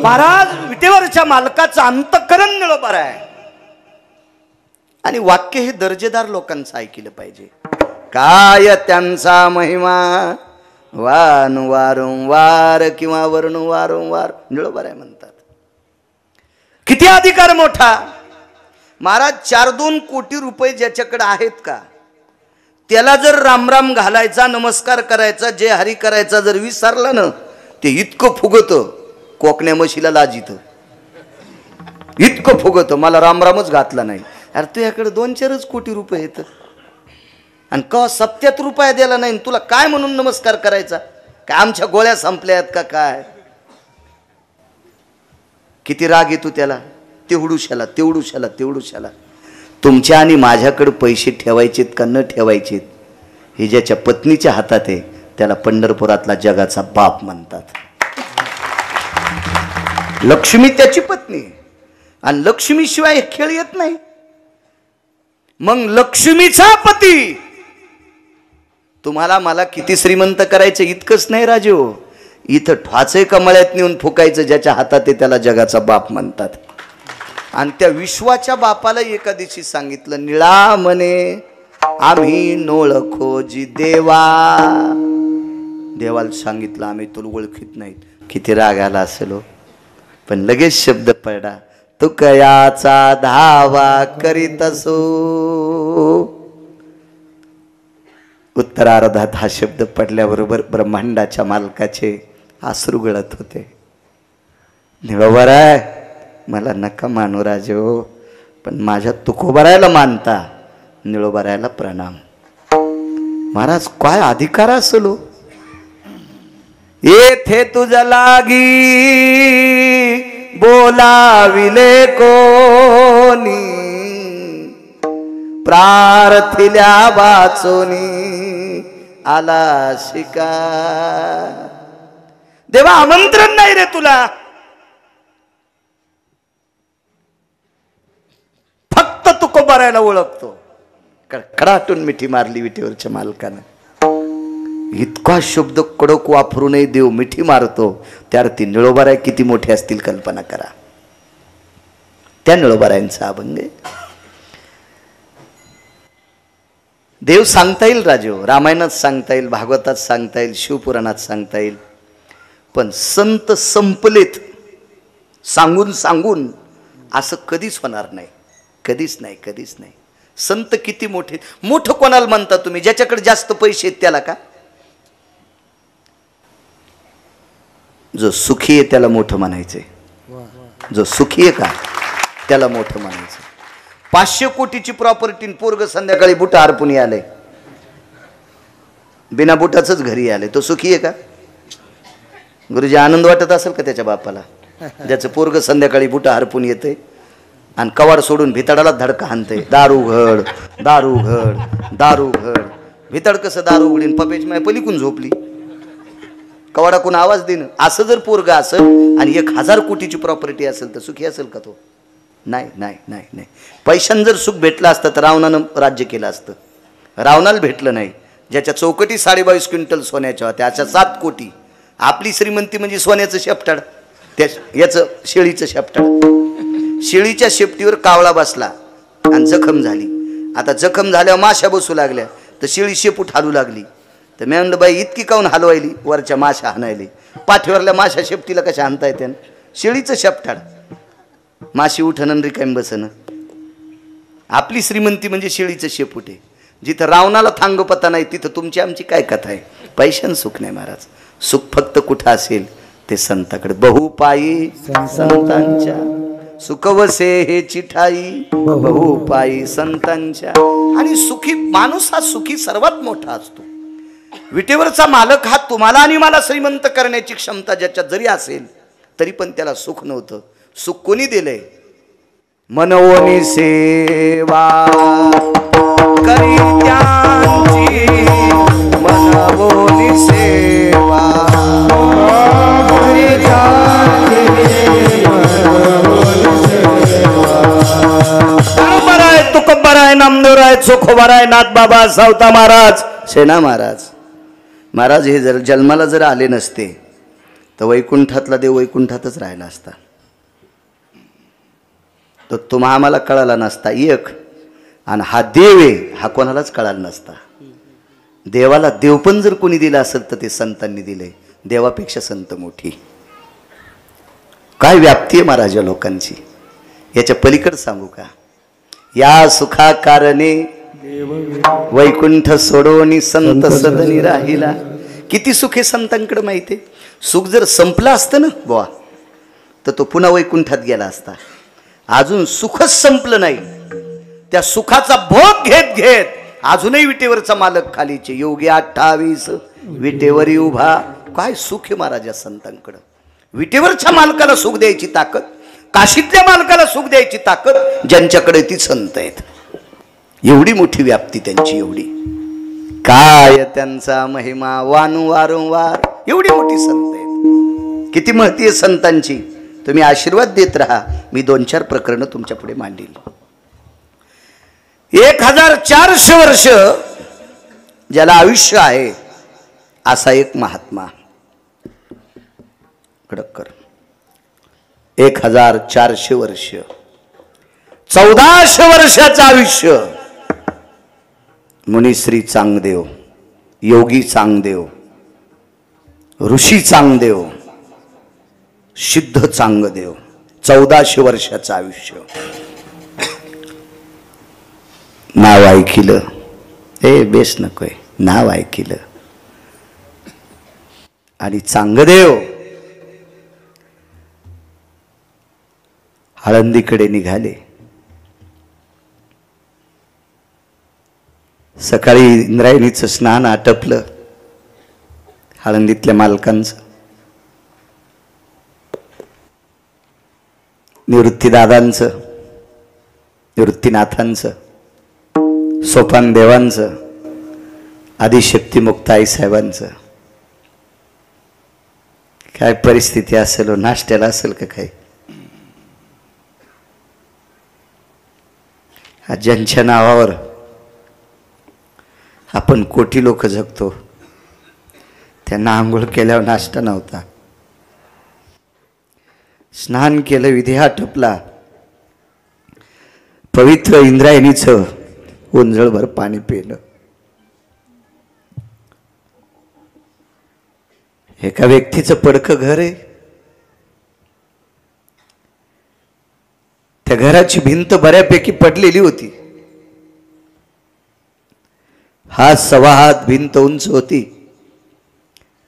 महाराज विटेवरच्या मालकाचं अंतःकरण निळोबार आहे आणि वाक्य हे दर्जेदार लोकांचं ऐकलं पाहिजे. काय त्यांचा महिमा वारंवार किंवा वारंवार निळोबार आहे म्हणतात. किती अधिकार मोठा. महाराज 4-2 कोटी रुपये ज्याच्याकडे आहेत का त्याला जर रामराम घालायचा, नमस्कार करायचा, जय हरी करायचा जर विसरला ना ते इतकं फुगतं कोकण्या म्हशीला लाजित. इतकं फुगतं मला रामरामच घातला नाही. अरे तुझ्याकडे 2-4 कोटी रुपये येत आणि का 70 रुपया द्यायला नाही तुला काय म्हणून नमस्कार करायचा? काय आमच्या गोळ्या संपल्यात का काय? किती राग येतो त्याला. तेवढूशाला तुमच्या आणि माझ्याकडे पैसे ठेवायचेत का न ठेवायचेत हे ज्याच्या पत्नीच्या हातात आहे त्याला पंढरपुरातला जगाचा बाप म्हणतात. लक्ष्मी त्याची पत्नी आणि लक्ष्मीशिवाय खेळ येत नाही. मग लक्ष्मीचा पती तुम्हाला मला किती श्रीमंत करायचं इतकंच नाही राजू. इथं ठोचे कमळ्यात नेऊन फुकायचं ज्याच्या हातात आहे त्याला जगाचा बाप म्हणतात. आणि त्या विश्वाच्या बापाला एका दिवशी सांगितलं निळा म्हणे आम्ही नोळखोजी देवा. देवाला सांगितलं आम्ही तुला ओळखीत नाहीत. किती राग आला असेल हो. पण लगेच शब्द पडला तू कयाचा धावा करीत असो. उत्तरार्धात हा शब्द पडल्याबरोबर ब्रह्मांडाच्या मालकाचे अश्रू गळत होते. निळोबार आहे मला नका मानू राजो पण माझ्या तुकोबारायला मानता निळोबारायला प्रणाम. महाराज काय अधिकार असलो येथे तुझ्या लागी बोलाविले कोणी प्रार्थिल्या वाचोनी आला शिका. देवा आमंत्रण नाही रे तुला. फक्त तुकोबारायला ओळखतो. कडकडाटून मिठी मारली विटेवरच्या मालकानं. इतका शब्द कडक वापरूनही देव मिठी मारतो. त्यावरती निळोबाराय किती मोठे असतील कल्पना करा. त्या निळोबारायांचा अभंग देव सांगता येईल राजो. रामायणात सांगता येईल, भागवतात सांगता येईल, शिवपुराणात सांगता येईल. पण संत संपलेत सांगून सांगून असं कधीच होणार नाही. कधीच नाही. संत किती मोठे. मोठं कोणाला म्हणता तुम्ही? ज्याच्याकडे जास्त पैसे आहेत त्याला का? जो सुखी आहे त्याला मोठं म्हणायचंय. जो सुखी आहे का त्याला मोठं म्हणायचं. 500 कोटीची प्रॉपर्टी पोरग संध्याकाळी बुट हरपून आलंय. बिना बुटाचंच घरी आले. तो सुखी आहे का? गुरुजी आनंद वाटत असेल का त्याच्या बापाला ज्याचं पोरग संध्याकाळी बुट हरपून येते आणि कवाड सोडून भिताडाला धडका हाणते. दारू घड दारू घड दारू घड. भिताड कसं दारू उघडीन पपेच माय पलीकून झोपली कवाडाकून आवाज देणं. असं जर पोरग असेल आणि 1000 कोटीची प्रॉपर्टी असेल तर सुखी असेल का तो? नाही. पैशानं जर सुख भेटलं असतं तर रावणानं राज्य केलं असतं. रावणाला भेटलं नाही. ज्याच्या चौकटी 22.5 क्विंटल सोन्याच्या होत्या त्याच्या 7 कोटी. आपली श्रीमंती म्हणजे सोन्याचं शेपटाड. त्या याचं शेळीचं शेपटाड. शेळीच्या शेपटीवर कावळा बसला आणि जखम झाली. आता जखम झाल्यावर माशा बसू लागल्या तर शेळी शेपूट हालू लागली. तर मी म्हणलं बाई इतकी काऊन हलवायली? वरच्या माशा हाणायली. पाठीवरल्या माशा शेपटीला कशा हाणता येते? शेळीचं शेपटाड. माशी उठणं रिकामी बसणं. आपली श्रीमंती म्हणजे शेळीचं शेपूट आहे. जिथं रावणाला थांगपता नाही तिथं तुमची आमची काय कथा आहे? पैशानं सुख नाही महाराज. सुख फक्त कुठं असेल ते संताकडे. बहुपायी संतांच्या सुखवसे हे चिठाई बहुपायी संतांच्या. आणि सुखी माणूस हा सुखी सर्वात मोठा असतो. विटेवरचा मालक हा तुम्हाला आणि मला श्रीमंत करण्याची क्षमता ज्याच्यात जरी असेल तरी पण त्याला सुख नव्हतं. सुख कोणी दिलंय? मनवोनी सेवा करी त्यांची मनवोनी सेवा करी बरोबर आहे. तुकोबार आहे, नामदेव आहे, चोखोबार आहे, नाथ बाबा, सावता महाराज, सेना महाराज. महाराज हे जर जन्माला जर आले नसते तर वैकुंठातला देव वैकुंठातच राहिला असता. तर तुम्हा आम्हाला कळाला नसता एक, आणि हा देव आहे हा कोणालाच कळाला नसता. देवाला देवपण जर कोणी दिलं असेल तर ते संतांनी दिले. देवापेक्षा संत मोठी. काय व्याप्ती आहे महाराज या लोकांची. याच्या पलीकडे सांगू का. या सुखा कारणे वैकुंठ सोडोनी संत सदनी राहिला. किती सुखे संतांकडे माहिती आहे. सुख जर संपलं असतं ना बुवा तर तो पुन्हा वैकुंठात गेला असता. अजून सुखच संपलं नाही. त्या सुखाचा भोग घेत घेत अजूनही विटेवरचा मालक खालीचे. योगी 28 विटेवरी उभा. काय सुख आहे महाराज या संतांकडं. विटेवरच्या मालकाला सुख द्यायची ताकद, काशीतल्या मालकाला सुख द्यायची ताकद ज्यांच्याकडे ती संत आहेत. एवढी मोठी व्याप्ती त्यांची. एवढी काय त्यांचा महिमा वानू वारंवार. एवढी मोठी संत आहेत. किती महती आहे संतांची. तुम्ही आशीर्वाद देत राहा. मी 2-4 प्रकरणं तुमच्या पुढे मांडील. 1400 वर्ष ज्याला आयुष्य आहे असा एक महात्मा. कडक कर. 1400 वर्ष, 1400 वर्षाचं आयुष्य. मुनिश्री चांगदेव, योगी चांगदेव, ऋषी चांगदेव, सिद्ध चांगदेव. 1400 वर्षाचं आयुष्य. नाव ऐकिलं. बेस नकोय. नाव ऐकिलं. आणि चांगदेव आळंदीकडे निघाले. सकाळी इंद्रायणीचं स्नान आटपलं आळंदीतल्या मालकांचं. निवृत्तीदादांचं, निवृत्तीनाथांचं, सोपान देवांचं, आदिशक्ती मुक्त आई साहेबांचं. काय परिस्थिती असेल. नाश्त्याला असेल का काही. ज्यांच्या नावावर आपण कोटी लोक जगतो त्यांना आंघोळ केल्यावर नाश्ता नव्हता. स्नान केलं, विधी आटपला, पवित्र इंद्रायणीचं ओंजळभर पाणी पिलं. एका व्यक्तीचं पडकं घर आहे. त्या घराची भिंत बऱ्यापैकी पडलेली होती. 1.25 हात भिंत उंच होती.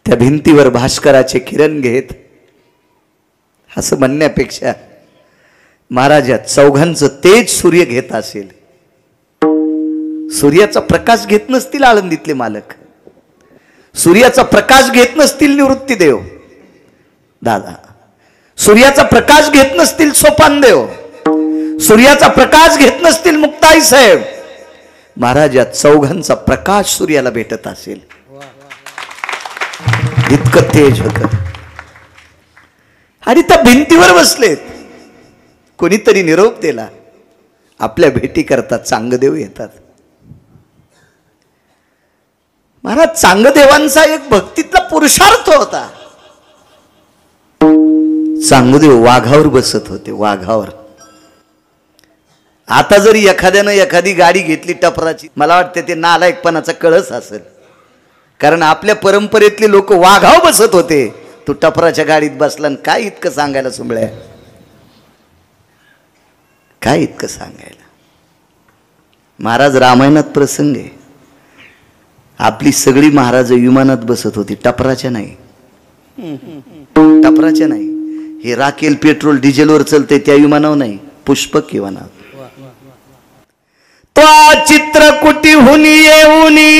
त्या भिंतीवर भास्कराचे किरण घेत असं म्हणण्यापेक्षा महाराज चौघांचं तेज सूर्य घेत असेल. सूर्याचा प्रकाश घेत नसतील आळंदीतले मालक. सूर्याचा प्रकाश घेत नसतील निवृत्तीदेव दादा. सूर्याचा प्रकाश घेत नसतील सोपानदेव. सूर्याचा प्रकाश घेत नसतील मुक्ताई साहेब. महाराज या चौघांचा प्रकाश सूर्याला भेटत असेल. इतकं तेज होत. आणि त्या भिंतीवर बसलेत. कोणीतरी निरोप दिला. आपल्या भेटी करतात चांगदेव येतात. महाराज चांगदेवांचा एक भक्तीतला पुरुषार्थ होता. चांगदेव वाघावर बसत होते. वाघावर. आता जरी एखाद्यानं एखादी गाडी घेतली टपराची, मला वाटतं ते नालायकपणाचा कळस असेल. कारण आपल्या परंपरेतले लोक वाघावर बसत होते. तू टपराच्या गाडीत बसला आणि काय इतकं सांगायला सुंबळ्या. काय इतकं सांगायला. महाराज रामायणात प्रसंग आहे. आपली सगळी महाराज विमानात बसत होती. टपराच्या नाही. टपराच्या नाही. हे राखेल पेट्रोल डिझेलवर चलते त्या विमानावर नाही. पुष्पक विमानावर. तो चित्रकुटीहून येऊनी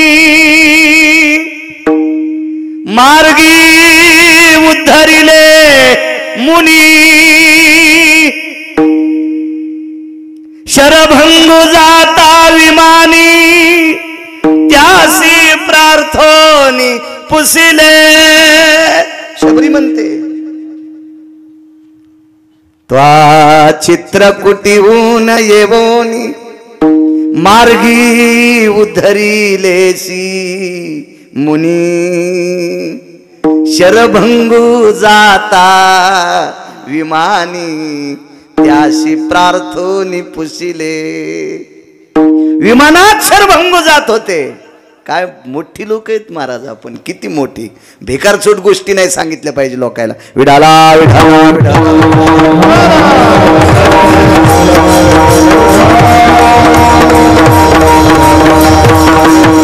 मार्गी उद्धरिले मुनी. शरभंगू जाता विमानी त्यासी प्रार्थोनी पुसिले. शबरी म्हणते त्वा चित्रकुटीहून येवोनी मार्गी उद्धरिलेसी मुनी. शरभंगू जाता विमानी त्याशी प्रार्थोनी पुसिले. विमानात शरभंगू जात होते. काय मोठी लोक आहेत महाराज आपण, किती मोठी. भिकारचोट गोष्टी नाही सांगितल्या पाहिजे लोकायला. विडाला विडाला विडाला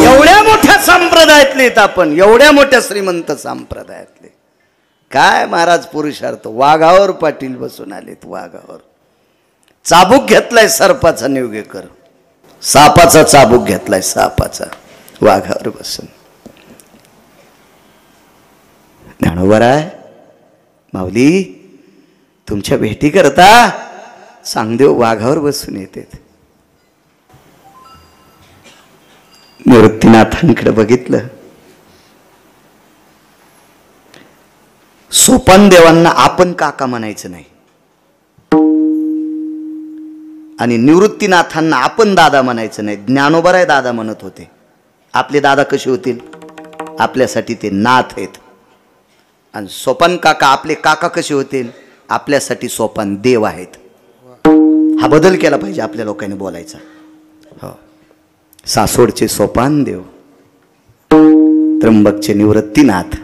एवढ्या मोठ्या संप्रदायातले आपण, एवढ्या मोठ्या श्रीमंत संप्रदायातले. काय महाराज पुरुषार्थ. वाघावर पाटील बसून आलेत. वाघावर चाबूक घेतलाय सर्पाचा निवगेकर. सापाचा चाबूक घेतलाय, सापाचा. वाघावर बसून. ज्ञानोबराय माऊली तुमच्या भेटी करता सांगदेव वाघावर बसून येतात. निवृत्तीनाथांकडे बघितलं. सोपान देवांना आपण काका म्हणायचं नाही आणि निवृत्तीनाथांना आपण दादा म्हणायचं नाही. ज्ञानोबराय दादा म्हणत होते. आपले दादा कसे होतील? आपल्यासाठी ते नाथ आहेत. आणि सोपान काका आपले काका कसे होतील? आपल्यासाठी सोपान देव आहेत. हा बदल केला पाहिजे आपल्या लोकांनी बोलायचा. हो, सासोडचे सोपान देव, त्र्यंबकचे निवृत्तीनाथ.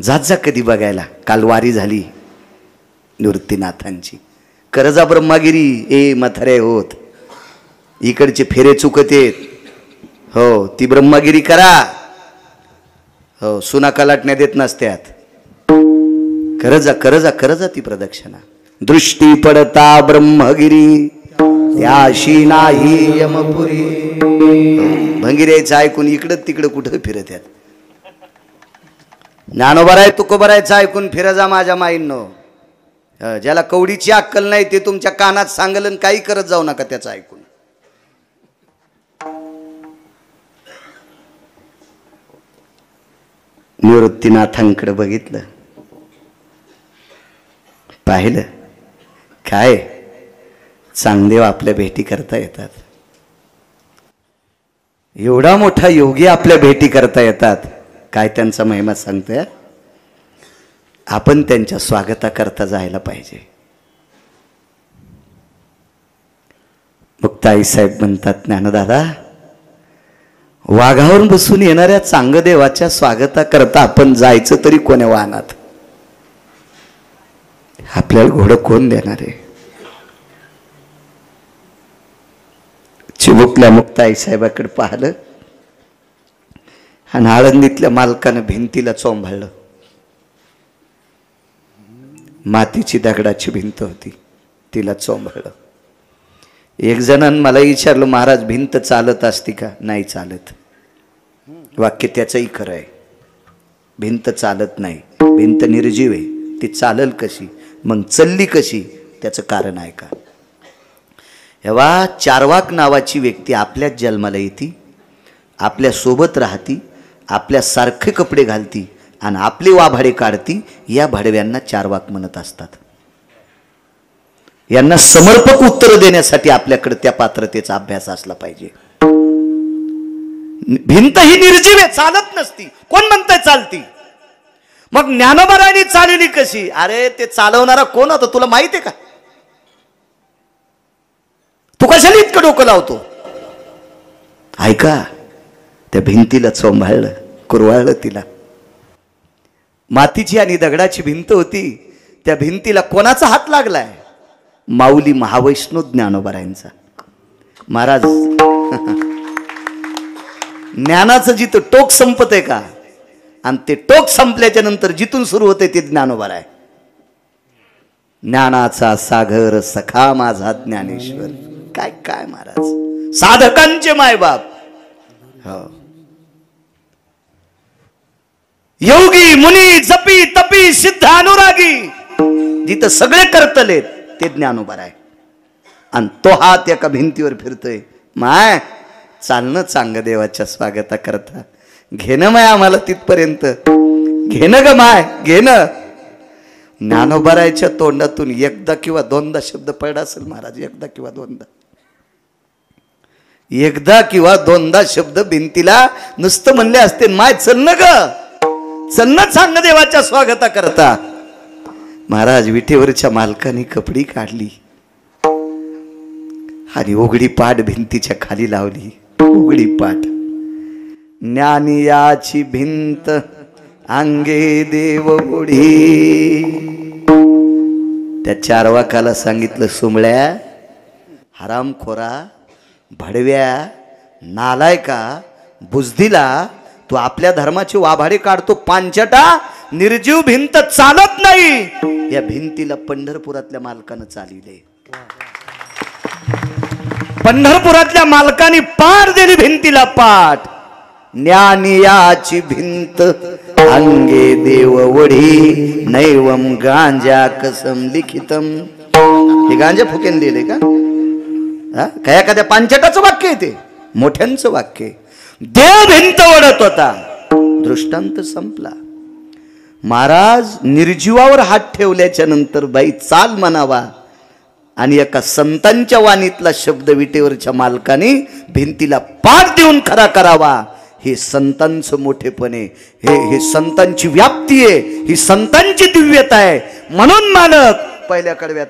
जात जा कधी बघायला. काल वारी झाली निवृत्तीनाथांची. करजा ब्रह्मागिरी ए म्हातारे होत. इकडचे फेरे चुकतेत. हो, ती ब्रह्मगिरी करा. हो, सुना कलाटण्या देत नसत्यात. करजा करजा करजा ती प्रदक्षिणा. दृष्टी पडता ब्रह्मगिरी त्याशी नाही यमपुरी. भंगिऱ्याचं ऐकून इकडं तिकडं कुठं फिरत आहेत. ज्ञानोबराय तुकोबरायचं ऐकून फिरजा माझ्या माईंनो. ज्याला कवडीची अक्कल नाही ते तुमच्या कानात सांगलन काही करत जाऊ नका त्याचं ऐकून. निवृत्तीनाथांकडे बघितलं, पाहिलं. काय चांगदेव आपल्या भेटी करता येतात. एवढा मोठा योगी आपल्या भेटी करता येतात. काय त्यांचा महिमा सांगतोय. आपण त्यांच्या स्वागताकरता जायला पाहिजे. मुक्ताई साहेब म्हणतात, ज्ञानदादा वाघावर बसून येणाऱ्या चांगदेवाच्या स्वागताकरता आपण जायचं तरी कोण्या वाहनात? आपल्याला घोडं कोण देणार आहे? चिमुकल्या मुक्ताई साहेबाकडे पाहिलं आणि आळंदीतल्या मालकानं भिंतीला चोंभाळलं. मातीची दगडाची भिंत होती, तिला चोंभाळलं. एक जणांनी मला विचारलं, महाराज भिंत चालत असती का? नाही चालत. वाक्य त्याचंही खरं आहे. भिंत चालत नाही, भिंत निर्जीव आहे. ती चालल कशी? मग चलली कशी? त्याचं कारण आहे का? हेव्हा चारवाक नावाची व्यक्ती आपल्याच जन्माला येते, आपल्या सोबत राहती, आपल्या सारखे कपडे घालती आणि आपले वाभाडे काढती. या भाडव्यांना चारवाक म्हणत असतात. यांना समर्पक उत्तर देण्यासाठी आपल्याकडे त्या पात्रतेचा अभ्यास असला पाहिजे. भिंत ही निर्जीव आहे, चालत नसती. कोण म्हणतंय चालती? मग ज्ञानोबरायांनी चालली कशी? अरे ते चालवणारा कोण होता तुला माहित आहे का? तू कशाला इतकं डोकं लावतो? ऐका, त्या भिंतीला चोंभाळलं, कुरवाळलं तिला. मातीची आणि दगडाची भिंत होती. त्या भिंतीला कोणाचा हात लागलाय? माऊली महावैष्णव ज्ञानोबरायांचा. महाराज ज्ञानाचं जिथं टोक संपत आहे का, आणि ते टोक संपल्याच्या नंतर जिथून सुरू होते ते ज्ञानोबराय. ज्ञानाचा सागर सखा माझा ज्ञानेश्वर. काय काय महाराज, साधकांचे मायबाप. हो, योगी मुनी जपी तपी सिद्ध अनुरागी, जिथं सगळे करतलेत ते ज्ञानोबराय. आणि तो हात एका भिंतीवर फिरतोय. माय चालणं चांग देवाच्या स्वागता करता. घेणं माय आम्हाला तिथपर्यंत, घेणं ग माय, घेणं. ज्ञानोबरायच्या तोंडातून एकदा किंवा दोनदा शब्द पडला असेल महाराज. एकदा किंवा दोनदा, एकदा किंवा दोनदा शब्द भिंतीला नुसतं म्हणले असते, माय चल न ग. चलना सांग देवाच्या स्वागता करता. महाराज विटेवरच्या मालकाने कपडी काढली आणि उघडी पाट भिंतीच्या खाली लावली. उघडी पाट. ज्ञानियाची भिंत अंगे देव उडी. त्या चारवाकाला सांगितलं, सुमळ्या, हरामखोरा, भडव्या, नालायका, बुजदिला, तू आपल्या धर्माची वाभाडे काढतो. पांचटा, निर्जीव भिंत चालत नाही. या भिंतीला पंढरपुरातल्या मालकानं चालिले. पंढरपुरातल्या मालकाने पाठ दिली भिंतीला पाठ. ज्ञानियाची भिंत अंगे देव वढी नैवम गांजा कसम लिखितम. हे गांजा फुकेन लिहिले का? काय एखाद्या पांचटाचं वाक्य आहे ते, मोठ्यांचं वाक्य. देव भिंत ओढत होता. दृष्टांत संपला. महाराज निर्जीवावर हात ठेवल्याच्या नंतर बाई चाल म्हणावा आणि एका संतांच्या वाणीतला शब्द विटेवरच्या मालकाने भिंतीला पाठ देऊन खरा करावा. हे संतांचं मोठेपण आहे. हे संतांची व्याप्ती आहे. ही संतांची दिव्यता आहे. म्हणून मालक पहिल्या कडव्यात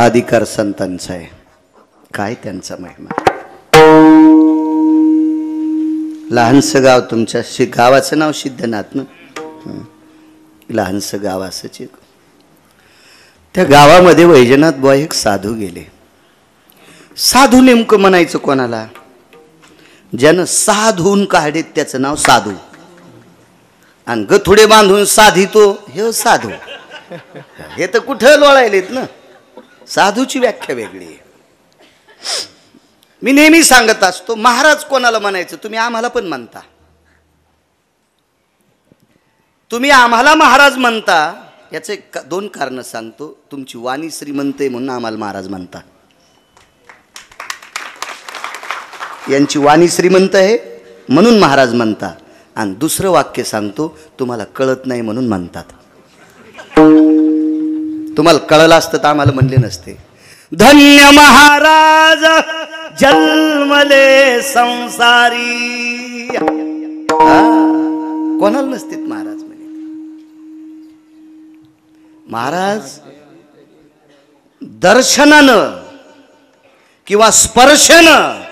अधिकार संतांचा आहे. काय त्यांचा महिमा. लहानसं गाव, तुमच्या गावाचं नाव सिद्धनाथ ना. लहानसं गाव असंच. त्या गावामध्ये वैजनाथ बुवा एक साधू गेले. साधू नेमकं म्हणायचं कोणाला? ज्यानं साधून काढीत त्याचं नाव साधू. आणि गथुडे बांधून साधितो हे साधू. हे तर कुठं लोळायलेत ना. साधूची व्याख्या वेगळी आहे. मी नेहमी सांगत असतो, महाराज कोणाला म्हणायचं? तुम्ही आम्हाला पण म्हणता. तुम्ही आम्हाला महाराज म्हणता, याचे दोन कारण सांगतो. तुमची वाणी श्रीमंत आहे म्हणून आम्हाला महाराज म्हणतात. यांची वाणी श्रीमंत आहे म्हणून महाराज म्हणतात. आणि दुसरं वाक्य सांगतो, तुम्हाला कळत नाही म्हणून म्हणतात. तुम्हाला कळलं असतं तर आम्हाला म्हणले नसते. धन्य महाराज जन्मले संसारी. कोणाला नसते महाराज म्हणे. महाराज दर्शनानं किंवा स्पर्शानं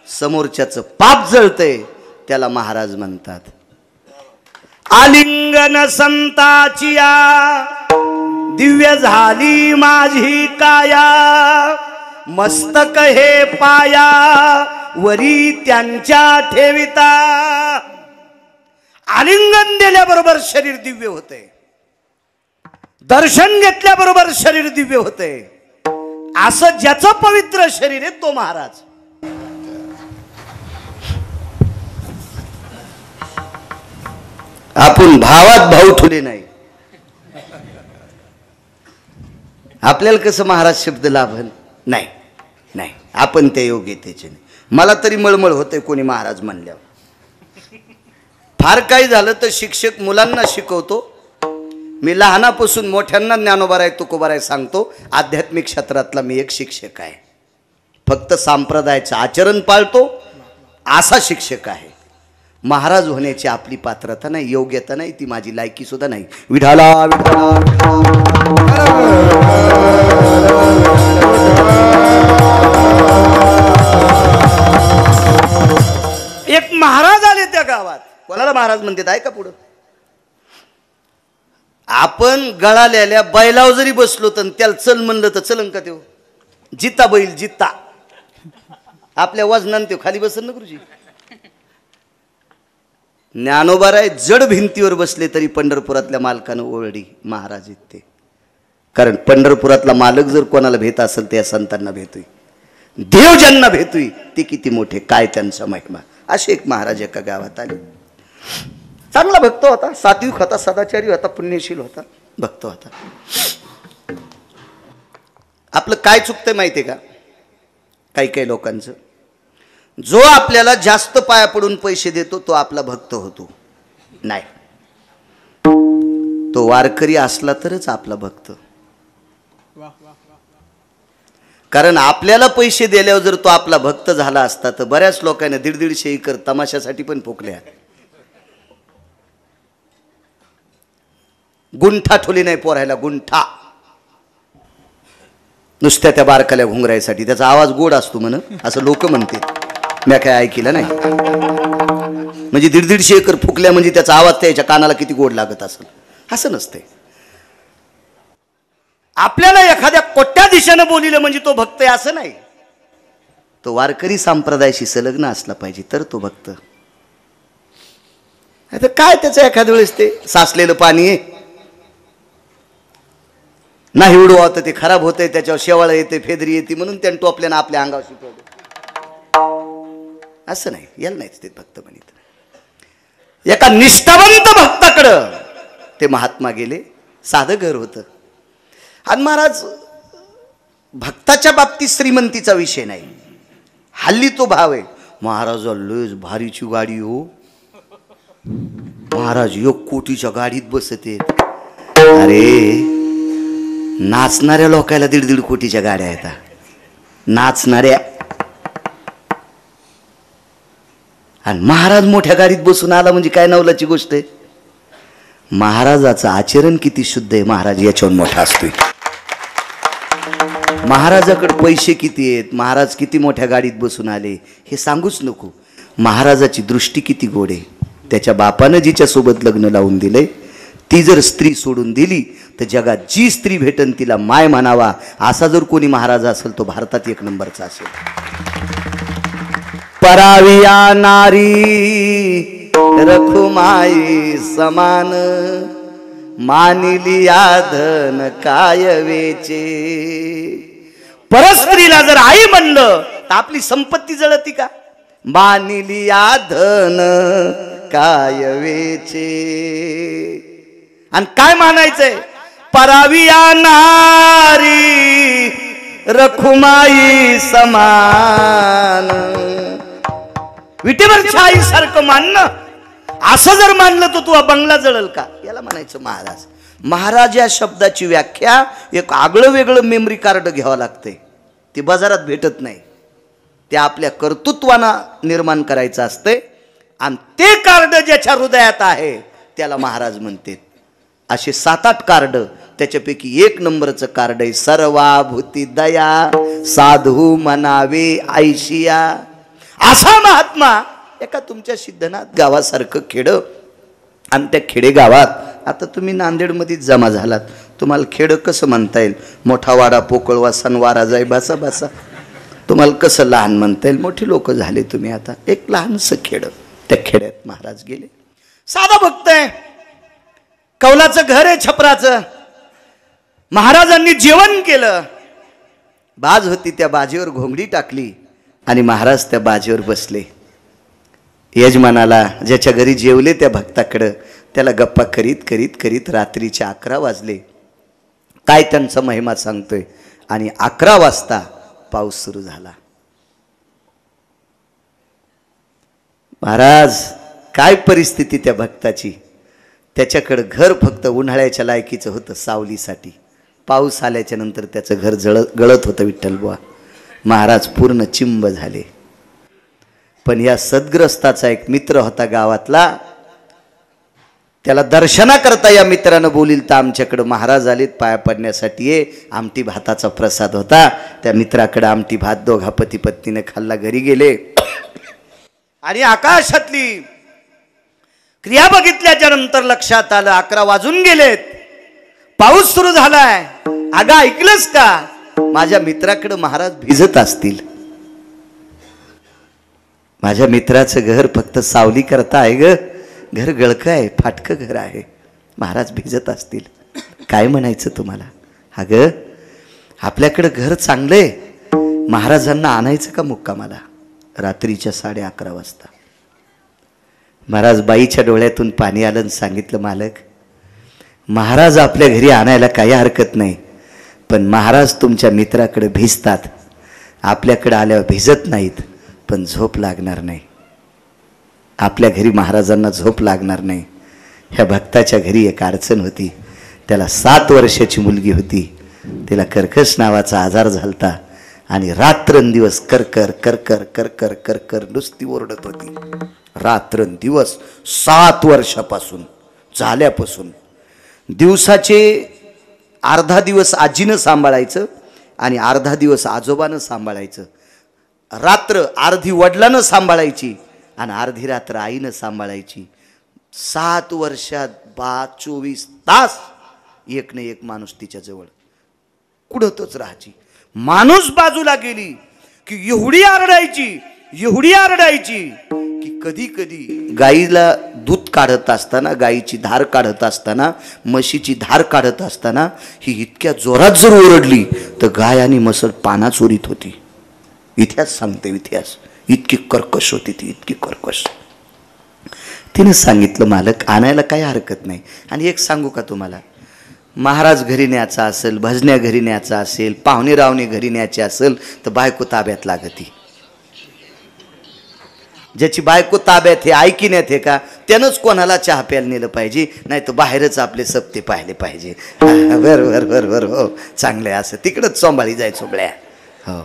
समोरच्याचं पाप जळतंय त्याला महाराज म्हणतात. आलिंगन संताचिया दिव्य झाली माझी काया, मस्तक हे पाया वरी त्यांच्या ठेविता. आलिंगन दिल्याबरोबर शरीर दिव्य होते, दर्शन घेतल्याबरोबर शरीर दिव्य होते. असं ज्याचं पवित्र शरीर आहे तो महाराज. आपण भावात भाव ठुले नाही. आपल्याला कसं महाराज शब्द लाभन नाही नाही, आपण त्या योग्यतेचे नाही. मला तरी मळमळ होते कोणी महाराज म्हणल्यावर. फार काही झालं तर शिक्षक मुलांना शिकवतो. मी लहानापासून मोठ्यांना ज्ञानोबाराय तुकोबाराय सांगतो. आध्यात्मिक क्षेत्रातला मी एक शिक्षक आहे. फक्त संप्रदायाचं आचरण पाळतो असा शिक्षक आहे. महाराज होण्याची आपली पात्रता नाही, योग्यता नाही, ती माझी लायकी सुद्धा नाही. विठाला एक महाराज आले त्या गावात. कोणाला महाराज म्हणतात ऐका पुढं. आपण गळालेल्या बैलावर जरी बसलो तर त्याला चल म्हणलं तर चलन का? त्यो जिता बैल जिता. आपल्या वजनान त्यो खाली बसन ना गुरुजी. ज्ञानोबाराय जड भिंतीवर बसले तरी पंढरपुरातल्या मालकानं ओरडी महाराज येते. कारण पंढरपुरातला मालक जर कोणाला भेट असेल त्या संतांना भेटोय, देव ज्यांना भेटोय ते किती मोठे, काय त्यांचा महिमा. असे एक महाराज एका गावात आले. चांगला भक्त होता, सात्विक होता, सदाचारी होता, पुण्यशील होता, भक्त होता. आपलं काय चुकतंय माहितीये का? काही काही लोकांचं, जो आपल्याला जास्त पाया पडून पैसे देतो तो आपला भक्त होतो नाही. तो वारकरी असला तरच आपला भक्त. कारण आपल्याला पैसे दिल्यावर जर तो आपला भक्त झाला असता तर बऱ्याच लोकांना 150-150 एकर तमाशासाठी पण फुकल्या. गुंठा ठोली नाही पोरायला, गुंठा नुसत्या त्या बारकाल्या घुंगरायसाठी. त्याचा आवाज गोड असतो म्हण असं लोक म्हणतात. मी काय ऐकलं नाही. म्हणजे 150-150 एकर फुकल्या म्हणजे त्याचा आवाज त्याच्या कानाला किती गोड लागत असेल. असं नसते. आपल्याला एखाद्या कोट्याधीशानं बोलिलं म्हणजे तो भक्त आहे असं नाही. तो वारकरी संप्रदायाशी संलग्न असला पाहिजे तर तो भक्त. आता काय त्याचं एखाद्या वेळेस ते साचलेलं पाणी आहे नाही उडवावं ते खराब होतंय, त्याच्यावर शेवाळ येते, फेदरी येते म्हणून त्यानं टोपल्यानं आपल्या अंगावर शिकवलं. असं नाही, याला नाहीच ते भक्त म्हणत. एका निष्ठावंत भक्ताकडं ते महात्मा गेले. साधं घर होतं. आणि महाराज भक्ताच्या बाबतीत श्रीमंतीचा विषय नाही, हल्ली तो भाव आहे. महाराज लयच भारीची गाडी हो, महाराज 1 कोटीच्या गाडीत बसते. अरे नाचणाऱ्या लोकायला 1.5 कोटीच्या गाड्या आहेत. नाचणाऱ्या. आणि महाराज मोठ्या गाडीत बसून आला म्हणजे काय नवलाची गोष्ट आहे. महाराजाचं आचरण किती शुद्ध आहे महाराज याच्यावर मोठा असतोय. महाराजाकडे पैसे किती आहेत, महाराज किती मोठ्या गाडीत बसून आले हे सांगूच नको. महाराजाची दृष्टी किती गोड आहे. त्याच्या बापानं जिच्या सोबत लग्न लावून दिले ती जर स्त्री सोडून दिली तर जगात जी स्त्री भेटन तिला माय म्हणावा. असा जर कोणी महाराज असेल तो भारतात 1 नंबरचा असेल. पराविया नारी रखुमाई समान, मानिलिया धन काय वेचे. परस्त्रीला जर आई म्हणलं तर आपली संपत्ती जळती का? मानिलिया धन काय वेचे. आणि काय मानायचंय? पराविया नारी रखुमाई समान. विटेवर छाई सारखं मानणं, असं जर मानलं तर तू बंगला जळल का, याला म्हणायचं महाराज. महाराज या शब्दाची व्याख्या एक आगळं वेगळं मेमरी कार्ड घ्यावं लागते, ते बाजारात भेटत नाही. ते आपल्या कर्तृत्वानं निर्माण करायचं असते आणि ते कार्ड ज्याच्या हृदयात आहे त्याला महाराज म्हणते. असे 7-8 कार्ड, त्याच्यापैकी 1 नंबरचं कार्ड आहे सर्वाभूती दया साधू मनावे ऐशिया. असा महात्मा एका तुमच्या सिद्धनाथ गावासारखं खेड, आणि त्या खेडेगावात आता तुम्ही नांदेडमध्येच जमा झालात, तुम्हाला खेड कसं म्हणता येईल? मोठा वाडा पोकळवा सणवारा जाय भासा भासा, तुम्हाला कसं लहान म्हणता येईल? मोठी लोक झाले तुम्ही आता. एक लहानसं खेड, त्या खेड्यात महाराज गेले. साधा भक्त आहे, कौलाचं घर आहे छपराचं. महाराजांनी जेवण केलं, बाज होती, त्या बाजेवर घोंगडी टाकली आणि महाराज त्या बाजेवर बसले. यजमानाला ज्याच्या घरी जेवले त्या भक्ताकडं त्याला गप्पा करीत करीत करीत रात्रीचे 11 वाजले. काय त्यांचा महिमा सांगतोय. आणि 11 वाजता पाऊस सुरू झाला. महाराज काय परिस्थिती त्या भक्ताची. त्याच्याकडं घर फक्त उन्हाळ्याच्या लायकीचं होतं, सावलीसाठी. पाऊस आल्याच्या नंतर त्याचं घर गळत होतं विठ्ठलबुवा. महाराज पूर्ण चिंब झाले. पण या सद्ग्रस्ताचा एक मित्र होता गावातला, त्याला दर्शनाकरता या मित्रानं बोलील तर आमच्याकडं महाराज आलेत पाया पडण्यासाठी ये. आमटी भाताचा प्रसाद होता, त्या मित्राकडं आमटी भात दोघा पती पत्नीने खाल्ला. घरी गेले आणि आकाशातली क्रिया बघितल्याच्या नंतर लक्षात आलं 11 वाजून गेलेत, पाऊस सुरू झालाय. अगं ऐकलंस का, माझ्या मित्राकडे महाराज भिजत असतील. माझ्या मित्राचं घर फक्त सावली करता आहे ग, घर गळकं आहे, फाटकं घर आहे, महाराज भिजत असतील. काय म्हणायचं तुम्हाला? अगं आपल्याकडं घर चांगलंय, महाराजांना आणायचं का मुक्कामाला? रात्रीच्या 11:30 वाजता महाराज बाईच्या डोळ्यातून पाणी आलं आणि सांगितलं, मालक महाराज आपल्या घरी आणायला काही हरकत नाही, पण महाराज तुमच्या मित्राकडे भिजतात, आपल्याकडे आल्यावर भिजत नाहीत, पण झोप लागणार नाही. आपल्या घरी महाराजांना झोप लागणार नाही. ह्या भक्ताच्या घरी एक अडचण होती. त्याला 7 वर्षाची मुलगी होती, तिला कर्कश नावाचा आजार झालता आणि रात्रंदिवस करकर करकर करकर करकर नुसती ओरडत होती. रात्रंदिवस 7 वर्षापासून झाल्यापासून. दिवसाचे अर्धा दिवस आजीनं सांभाळायचं आणि अर्धा दिवस आजोबानं सांभाळायचं. रात्र अर्धी वडिलानं सांभाळायची आणि अर्धी रात्र आईनं सांभाळायची. 7 वर्षात 24 तास एक न एक माणूस तिच्या जवळ कुडतच राहायची. माणूस बाजूला गेली की एवढी आरडायची की कधी कधी गाईला दूध काढत असताना, गाईची धार काढत असताना, म्हशीची धार काढत असताना ही इतक्या जोरात जर ओरडली तर गाय आणि म्हसळ पाना चोरीत होती. इतिहास सांगते, इतिहास. इतकी कर्कश होती ती, इतकी कर्कश. तिने सांगितलं, मालक आणायला काही हरकत नाही. आणि एक सांगू का तुम्हाला, महाराज घरी न्यायचा असेल, भजन्या घरी न्यायचा असेल, पाहुणे रावणे घरी न्यायचे असेल तर बायको ताब्यात लागती. ज्याची बायको ताब्यात हे ऐकिण्यात हे का, त्यानंच कोणाला चहा प्यायला नेलं पाहिजे, नाही तर बाहेरच आपले सप्ते पाहिले पाहिजे. बरोबर हो, चांगलं आहे. असं तिकडंच चोंबाळी जायचो बळ्या. हो,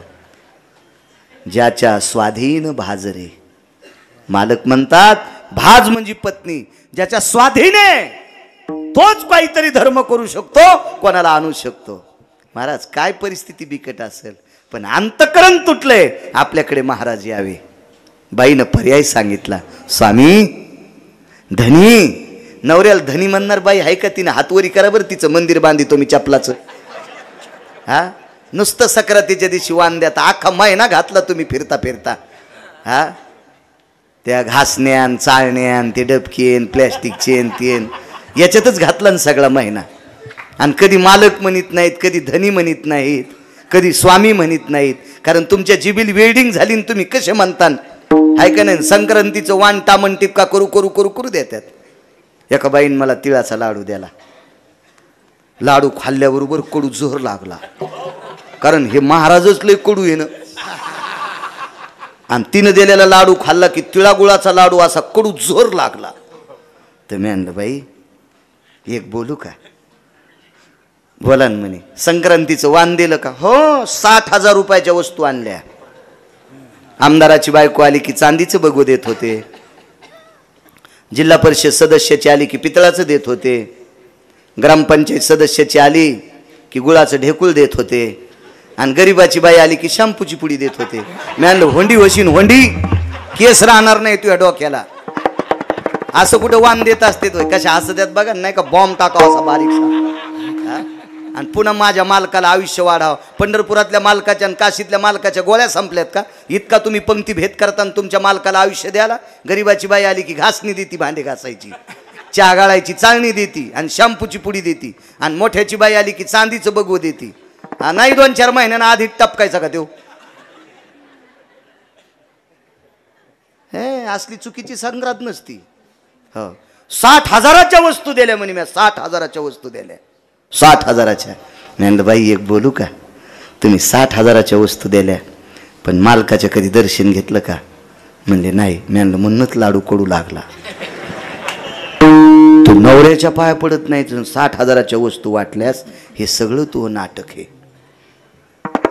ज्याच्या स्वाधीन भाजरे. मालक म्हणतात भाज म्हणजे पत्नी. ज्याच्या स्वाधीने तोच काहीतरी धर्म करू शकतो, कोणाला आणू शकतो. महाराज काय परिस्थिती बिकट असेल, पण अंतकरण तुटले, आपल्याकडे महाराज यावे. बाईनं पर्याय सांगितला, स्वामी धनी. नवऱ्याला धनी म्हणणार बाई आहे का? तिने हातवरी करा बरं, तिचं मंदिर बांधितो मी चपलाचं. हा, नुसतं सक्रातीच्या दिवशी वांद्यात अख्खा महिना घातला तुम्ही फिरता फिरता. हा, त्या घासण्यान चाळण्यान ते डबकेन प्लॅस्टिकचेन तेन याच्यातच घातला ना सगळा महिना. आणि कधी मालक म्हणत नाहीत, कधी धनी म्हणत नाहीत, कधी स्वामी म्हणत नाहीत. कारण तुमच्या जिबील वेल्डिंग झाली ना, तुम्ही कसे म्हणता आहे का नाही. संक्रांतीचं वाण टामण टिपका करू करू करू करू देतात. एका बाईन मला तिळाचा लाडू द्याला. लाडू खाल्ल्याबरोबर कडू जोर लागला, कारण हे महाराजच लय कडू आहे ना. आणि तिनं दिलेला लाडू खाल्ला की तिळागुळाचा लाडू असा कडू जोर लागला. तर मी म्हणलं बाई एक बोलू का? बोला ना म्हणे. संक्रांतीचं वाण दिलं का? हो 60,000 रुपयाच्या वस्तू आणल्या. आमदाराची बायको आली की चांदीचं बघू देत होते, जिल्हा परिषद सदस्याची आली की पितळाचं देत होते, ग्रामपंचायत सदस्याची आली की गुळाचं ढेकूळ देत होते, आणि गरीबाची बाई आली की शॅम्पूची पुडी देत होते. मी म्हणलं होंडी वशीन होंडी, केस राहणार नाही तुझ्या डोक्याला. असं कुठं वाण देत असते तो कशा असं त्यात बघा नाही का बॉम्ब टाकावा असा बारीकसा. आणि पुन्हा माझ्या मालकाला आयुष्य वाढावं. पंढरपुरातल्या मालकाच्या आणि काशीतल्या मालकाच्या गोळ्या संपल्यात का? इतका तुम्ही पंक्ती भेद करताना तुमच्या मालकाला आयुष्य द्याला. गरीबाची बाई आली की घासणी देती, भांडे घासायची, चहा गाळायची चाळणी देती आणि शॅम्पूची पुडी देती, आणि मोठ्याची बाई आली की चांदीचं बघू देती. नाही 2-4 महिन्यांना आधी टपकायचा का देऊ? हे असली चुकीची संग्रात नसती. हो 60,000च्या वस्तू दिल्या म्हणे. मी 60,000च्या वस्तू दिल्या, 60,000च्या. म्हणलं बाई एक बोलू का? तुम्ही 60,000च्या वस्तू दिल्या पण मालकाच्या कधी दर्शन घेतलं का? म्हणले नाही. म्हणलं म्हणूनच लाडू कडू लागला. तू नवऱ्याच्या पाया पडत नाही, 60,000च्या वस्तू वाटल्यास हे सगळं तू नाटक आहे.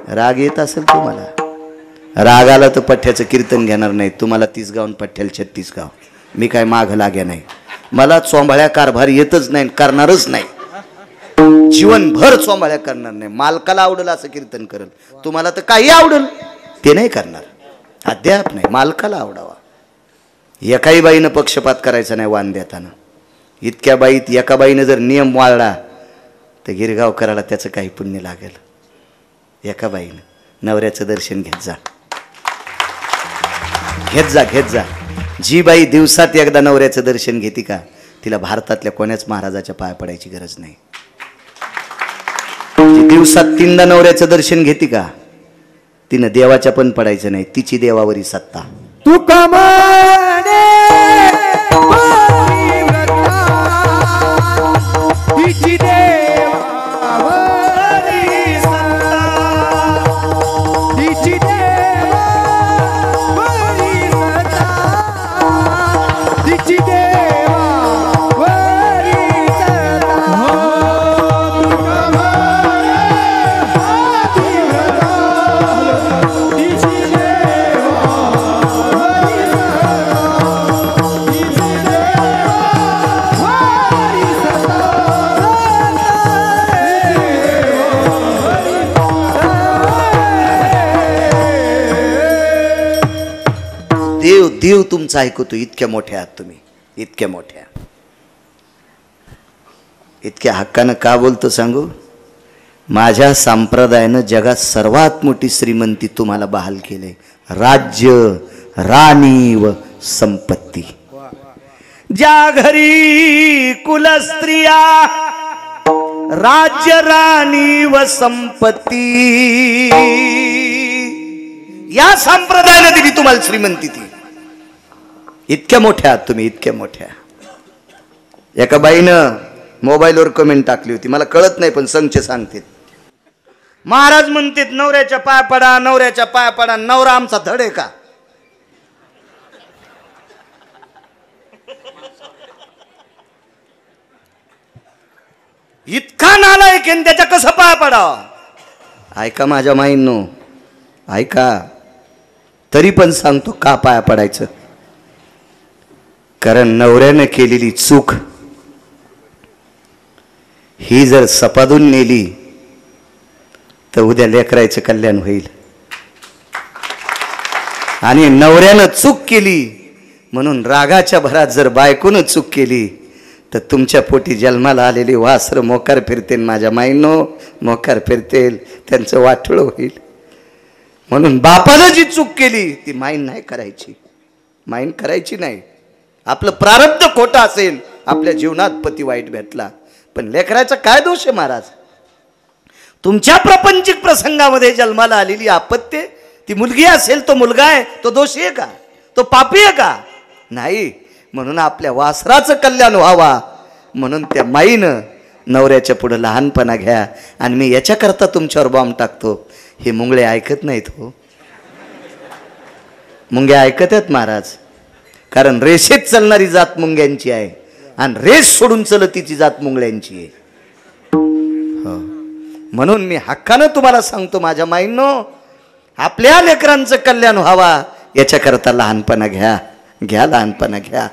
राग येत असेल तुम्हाला, राग आला तर पठ्ठ्याचं कीर्तन घेणार नाही. तुम्हाला 30 गाव पठ्ठ्याला 36 गाव. मी काय माग लागे नाही. मला चोंबाळ्या कारभार येतच नाही, करणारच नाही. जीवनभर चोंबाळ्या करणार नाही. मालकाला आवडेल असं कीर्तन करेल. तुम्हाला तर काही आवडेल ते नाही करणार. अद्याप नाही, मालकाला आवडावा. एकाही बाईनं पक्षपात करायचा नाही वाण देताना. इतक्या बाईत एका बाईनं जर नियम वाळला तर गिरगाव करायला त्याचं काही पुण्य लागेल. एका बाईनं नवऱ्याचं दर्शन घेत जा, घेत जा, घेत जा. जी बाई दिवसात एकदा नवऱ्याचं दर्शन घेते का तिला भारतातल्या कोण्याच महाराजाच्या पाया पडायची गरज नाही. जी दिवसात 3दा नवऱ्याचं दर्शन घेते का तिनं देवाच्या पण पडायचं नाही. तिची देवावरी सत्ता. तू कमाने तिची देवावरी सत्ता, तिची देवावरी सत्ता, तिची देवावरी सत्ता. तू कमाने तिची देवावरी देव देव तुमचं ऐकतो. इतक्या मोठ्या आहात तुम्ही, इतक्या मोठ्या. इतक्या हक्कानं का बोलतो सांगू? माझ्या संप्रदायानं जगात सर्वात मोठी श्रीमंती तुम्हाला बहाल केले. राज्य, राणी व संपत्ती. ज्या घरी कुलस्त्रिया, राज्य, राणी व संपत्ती, या संप्रदायानं दिली तुम्हाला श्रीमंती. ती इतक्या मोठ्या आहात तुम्ही, इतक्या मोठ्या. एका बाईनं मोबाईलवर कमेंट टाकली होती, मला कळत नाही पण संच सांगते. महाराज म्हणतात नवऱ्याच्या पाया पडा, नवऱ्याच्या पाया पडा. नवरा आमचा धड आहे का? इतका नालायक आहे, त्याच्या कसं पाया पडावा? ऐका माझ्या माईंनो, ऐका. तरी पण सांगतो का पाया पडायचं. कारण नवऱ्याने केलेली चूक ही जर सपादून नेली तर उद्या लेकरायचं कल्याण होईल. आणि नवऱ्यानं चूक केली म्हणून रागाच्या भरात जर बायकोनं चूक केली तर तुमच्या पोटी जन्माला आलेली वासर मोकार फिरतेल. माझ्या माईंनो, मोकार फिरतेल, त्यांचं वाटोळं होईल. म्हणून बापानं जी चूक केली ती माईन नाही करायची, माईन करायची नाही. आपलं प्रारब्ध खोटं असेल, आपल्या जीवनात पती वाईट भेटला, पण लेकराचा काय दोष आहे महाराज? तुमच्या प्रापंचिक प्रसंगामध्ये जन्माला आलेली आपत्ती, ती मुलगी असेल तो मुलगा आहे, तो दोषी आहे का? तो पापी आहे का? नाही. म्हणून आपल्या वासराचं कल्याण व्हावा म्हणून त्या माईनं नवऱ्याच्या पुढं लहानपणा घ्या आणि मी याच्याकरता तुमच्यावर बॉम्ब टाकतो, हे मुंगळे ऐकत नाहीत हो. मुंग्या ऐकत आहेत महाराज, कारण रेषेत चालणारी जात मुंग्यांची आहे आणि रेस सोडून चलतीची जात मुंगळ्यांची आहे. हो, म्हणून मी हक्कानं तुम्हाला सांगतो माझ्या माईंनो, आपल्या लेकरांचं कल्याण व्हावा याच्याकरता लहानपणा घ्या, घ्या लहानपणा, घ्या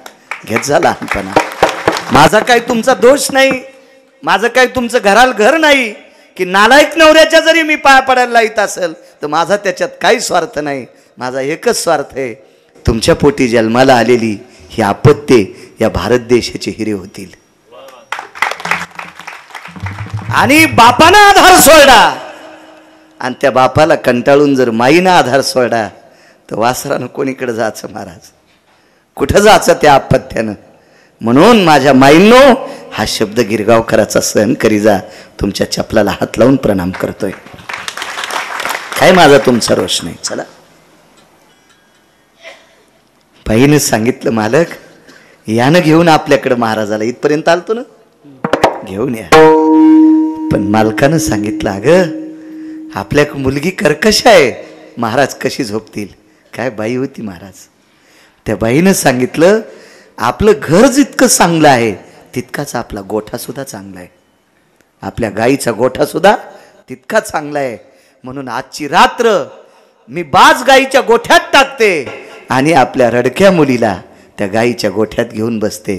घेत जा लहानपणा. माझा काही तुमचा दोष नाही, माझं काही तुमचं घराला घर नाही की नालायक नवऱ्याच्या जरी मी पाया पडायला लाईत असेल तर माझा त्याच्यात काही स्वार्थ नाही. माझा एकच स्वार्थ आहे, तुमच्या पोटी जन्माला आलेली ही आपत्ते या भारत देशाचे हिरे होतील. आणि बापानं आधार सोडला आणि त्या बापाला कंटाळून जर माईनं आधार सोडला तर वासरानं कोणीकडे जायचं महाराज, कुठं जायचं त्या आपत्त्यानं. म्हणून माझ्या माईंनो हा शब्द गिरगावकराचा सहन करी जा. तुमच्या चपलाला हात लावून प्रणाम करतोय, काय माझा तुमचा रोष नाही. चला, बाईनं सांगितलं मालक यानं घेऊन आपल्याकडे महाराजाला इथपर्यंत आलतो ना, घेऊन या. पण मालकानं सांगितलं अगं आपल्या मुलगी कर्कश आहे, महाराज कशी झोपतील. काय बाई होती महाराज. त्या बाईनं सांगितलं आपलं घर जितकं चांगलं आहे तितकाच आपला गोठा सुद्धा चांगला आहे, आपल्या गाईचा गोठा सुद्धा तितका चांगला आहे. म्हणून आजची रात्र मी बाज गाईच्या गोठ्यात टाकते आणि आपल्या रडक्या मुलीला त्या गाईच्या गोठ्यात घेऊन बसते,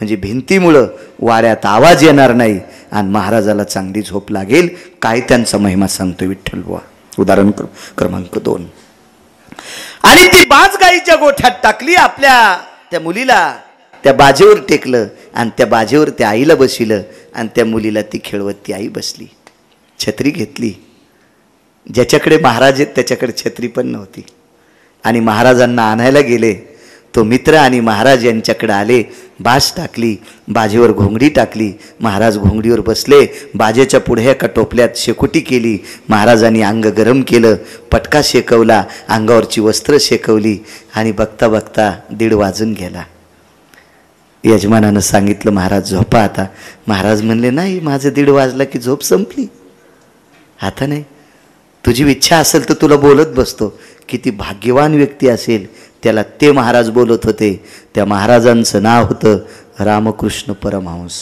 म्हणजे भिंतीमुळं वाड्यात आवाज येणार नाही आणि महाराजाला चांगली झोप लागेल. काय त्यांचा महिमा सांगतो विठ्ठल बुवा. उदाहरण क्रमांक 2. आणि ती बाज गाईच्या गोठ्यात टाकली, आपल्या त्या मुलीला त्या बाजेवर टेकलं आणि त्या बाजेवर त्या आईला बसविलं आणि त्या मुलीला ती खेळवत ती आई बसली. छत्री घेतली, ज्याच्याकडे महाराज आहेत त्याच्याकडे छत्री पण नव्हती. आणि महाराजांना आणायला गेले, तो मित्र आणि महाराज यांच्याकडे आले, बाज टाकली, बाजेवर घोंगडी टाकली, महाराज घोंगडीवर बसले, बाजेच्या पुढे एका टोपल्यात शेकोटी केली, महाराजांनी अंग गरम केलं, पटका शेकवला, अंगावरची वस्त्र शेकवली आणि बघता बघता 1:30 वाजून गेला. यजमानानं सांगितलं महाराज झोपा आता. महाराज म्हणले नाही, माझं 1:30 वाजला की झोप संपली, आता नाही, तुझी इच्छा असेल तर तुला बोलत बसतो. किती भाग्यवान व्यक्ती असेल त्याला ते महाराज बोलत होते. त्या महाराजांचं नाव होतं रामकृष्ण परमहंस.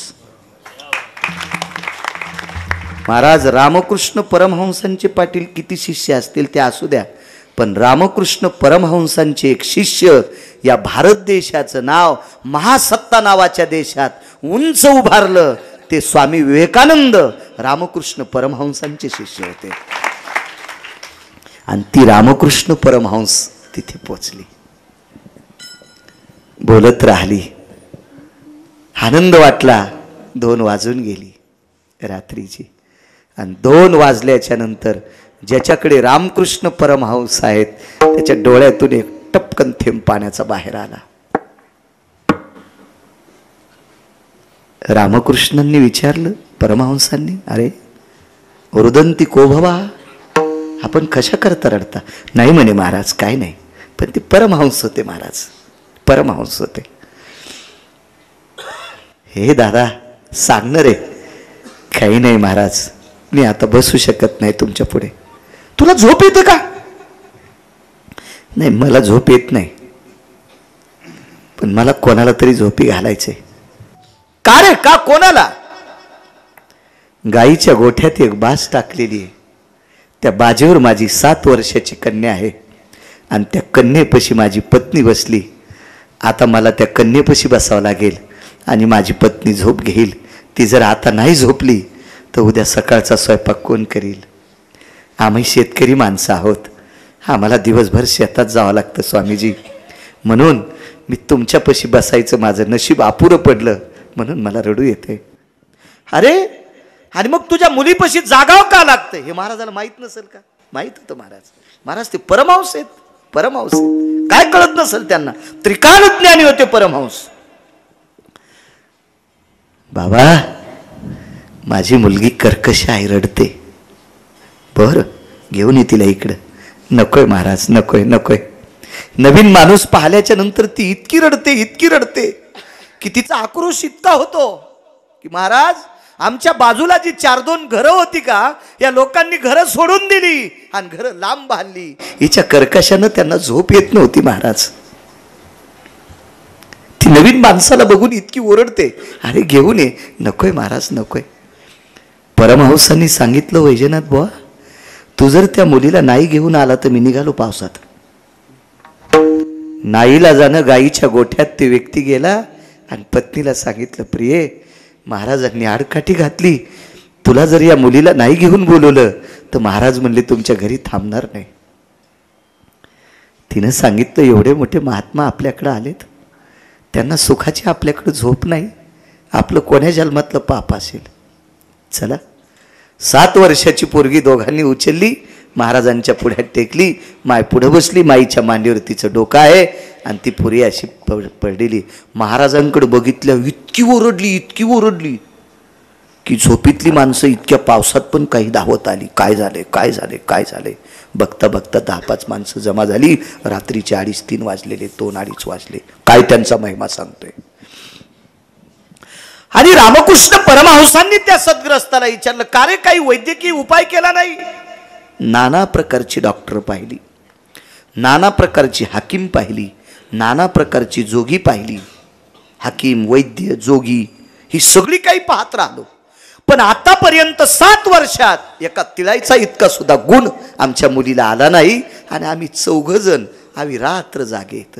महाराज रामकृष्ण परमहंसांचे पाटील किती शिष्य असतील ते असू द्या, पण रामकृष्ण परमहंसांचे एक शिष्य या भारत देशाचं नाव महासत्ता नावाच्या देशात उंच उभारलं, ते स्वामी विवेकानंद रामकृष्ण परमहंसांचे शिष्य होते. आणि ती रामकृष्ण परमहंस तिथे पोचली, बोलत राहिली, आनंद वाटला. 2 वाजून गेली रात्रीची आणि 2 वाजल्याच्या नंतर ज्याच्याकडे रामकृष्ण परमहंस आहेत त्याच्या डोळ्यातून एक टपकन थेंब पाण्याचा बाहेर आला. रामकृष्णांनी विचारलं परमहंसांनी, अरे रुदंती को भवा, आपण कशा करता रडता. नाही म्हणे महाराज काय नाही, पण ते परमहंस होते महाराज, परमहंस होते. हे दादा सांगणार रे, काही नाही महाराज, मी आता बसू शकत नाही तुमच्या पुढे. तुला झोप येते का. नाही मला झोप येत नाही, पण मला कोणाला तरी झोपी घालायचे. का रे, का कोणाला. गाईच्या गोठ्यात एक बाज टाकलेली आहे, त्या बाजेवर माझी 7 वर्षाची कन्या आहे आणि त्या कन्येपाशी माझी पत्नी बसली. आता मला त्या कन्येपाशी बसावं लागेल आणि माझी पत्नी झोप घेईल. ती जर आता नाही झोपली तर उद्या सकाळचा स्वयंपाक कोण करील. आम्ही शेतकरी माणसं आहोत, आम्हाला दिवसभर शेतात जावं लागतं स्वामीजी, म्हणून मी तुमच्यापाशी बसायचं माझं नशीब अपुरं पडलं, म्हणून मला रडू येते. अरे आणि मग तुझ्या मुलीपाशी जागाव का लागतं हे महाराजाला माहित नसेल का. माहित होतं महाराज, महाराज ते परमहंस आहेत, परमहंस आहेत. काय कळत नसेल त्यांना, त्रिकाल ज्ञानी होते परमहंस. बाबा माझी मुलगी कर्कश आहे, रडते. बर घेऊन ये तिला इकडं. नकोय महाराज, नकोय नकोय. नवीन माणूस पाहिल्याच्या नंतर ती इतकी रडते, इतकी रडते की तिचा आक्रोश इतका होतो की महाराज आमच्या बाजूला जी 4-2 घरं होती का, या लोकांनी घरं सोडून दिली आणि घरं लांब बांधली. हिच्या कर्कशानं त्यांना झोप येत नव्हती महाराज. ती नवीन माणसाला बघून इतकी ओरडते, अरे घेऊन ये. नकोय महाराज नकोय. परमहंसांनी सांगितलं, वैजनाथ बुवा तू जर त्या मुलीला नाही घेऊन आला तर मी निघालो पावसात. नाईला जाणं गाईच्या गोठ्यात ते व्यक्ती गेला आणि पत्नीला सांगितलं, प्रिये महाराजांनी आडकाठी घातली, तुला जर या मुलीला नाही घेऊन बोलवलं तर महाराज म्हणले तुमच्या घरी थांबणार नाही. तिनं सांगितलं, एवढे मोठे महात्मा आपल्याकडे आलेत, त्यांना सुखाची आपल्याकडे झोप नाही, आपलं कोण्या जन्मातलं पाप असेल. चला. 7 वर्षाची पोरगी दोघांनी उचलली, महाराजांच्या पुढ्यात टेकली, माय पुढे बसली, माईच्या मांडीवर तिचं डोकं आहे आणि ती पुरी अशी पडलेली. महाराजांकडे बघितल्या इतकी ओरडली की झोपीतली माणसं इतक्या पावसात पण काही धावत आली. काय झाले. बघता 10-5 माणसं जमा झाली. रात्रीचे 2:30-3 वाजलेले, 2-2:30 वाजले. काय त्यांचा महिमा सांगतोय. आणि रामकृष्ण परमहंसांनी त्या सद्ग्रस्ताला विचारलं, का रे काही वैद्यकीय उपाय केला नाही? नाना प्रकारची डॉक्टर पाहिली, नाना प्रकारची हाकीम पाहिली, नाना प्रकारची जोगी पाहिली. हाकीम, वैद्य, जोगी ही सगळी काही पाहत राहिलो, पण आतापर्यंत 7 वर्षात एका तिळाईचा इतका सुद्धा गुण आमच्या मुलीला आला नाही. आणि आम्ही 4 जण आम्ही रात्र जागेत.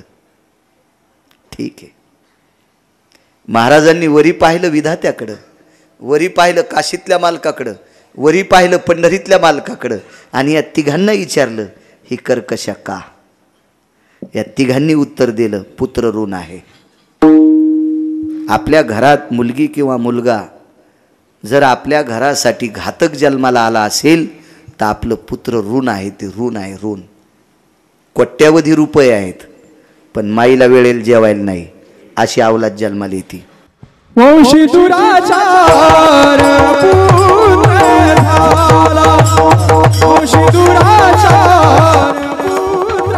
ठीक आहे. महाराजांनी वरी पाहिलं विधात्याकडं, वरी पाहिलं काशीतल्या मालकाकडं, वरी पाहिलं पंढरीतल्या मालकाकडं आणि या तिघांना विचारलं, ही कर्कशा का? या तिघांनी उत्तर दिलं, पुत्र ऋण आहे. आपल्या घरात मुलगी किंवा मुलगा जर आपल्या घरासाठी घातक जन्माला आला असेल तर आपलं पुत्र ऋण आहे. ते ऋण आहे. ऋण कोट्यावधी रुपये आहेत, पण माईला वेळेला जेवायला नाही, अशी अवलाद जन्माला येते. वंशी दुराचार पुत्र झाला, वंशी दुराचार पुत्र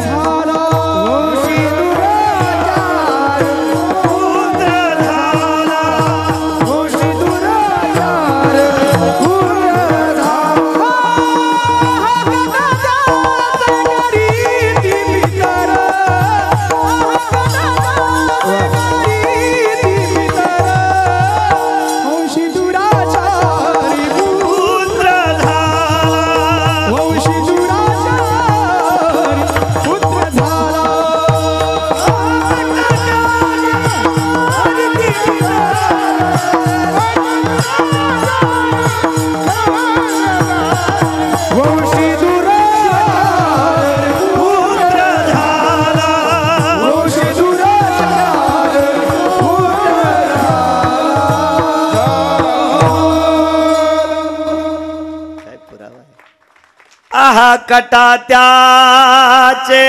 झाला, वंशी दुराचार पुत्र झाला, वंशी दुराचार पुत्र झाला. आहा कटा त्याचे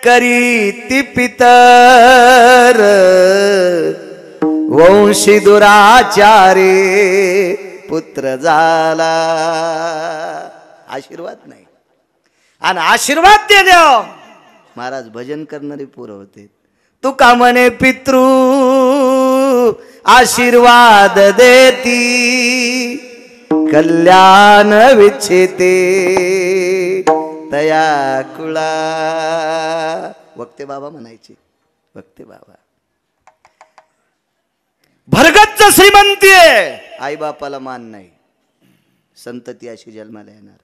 करीती पितर, वंशी दुराचारी पुत्र झाला. आशीर्वाद नाही. आणि आशीर्वाद देण्या महाराज भजन करणारे पोरं होते. तुका म्हणे पितृ आशीर्वाद देती, कल्याण विच्छेते तया कुळा. वक्ते बाबा म्हणायचे, वक्ते बाबा. भरगच्च श्रीमंती आहे, आई बापाला मान नाही, संतती अशी जन्माला येणार.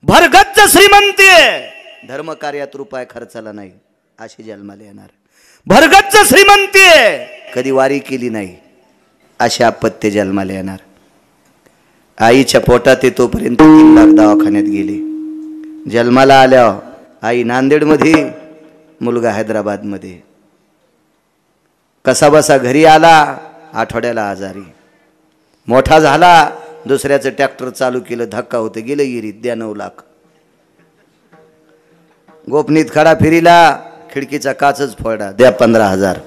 भरगच्च श्रीमंती आहे, धर्म कार्यात रुपये खर्चाला नाही, अशी जन्माला येणार. भरगच्च श्रीमंती आहे, कधी वारी केली नाही, अशी अपत्य जन्माला येणार. आईच्या पोटात तोपर्यंत 3 लाख दवाखान्यात गेले. जन्माला आल्यावर आई नांदेडमध्ये, मुलगा हैदराबादमध्ये. कसा बसा घरी आला, आठवड्याला आजारी. मोठा झाला, दुसऱ्याचं ट्रॅक्टर चालू केलं, धक्का होते, गेलं इरीत, द्या 9 लाख. गोपनीत खडा फिरीला, खिडकीचा काचच फोडा, द्या 15,000.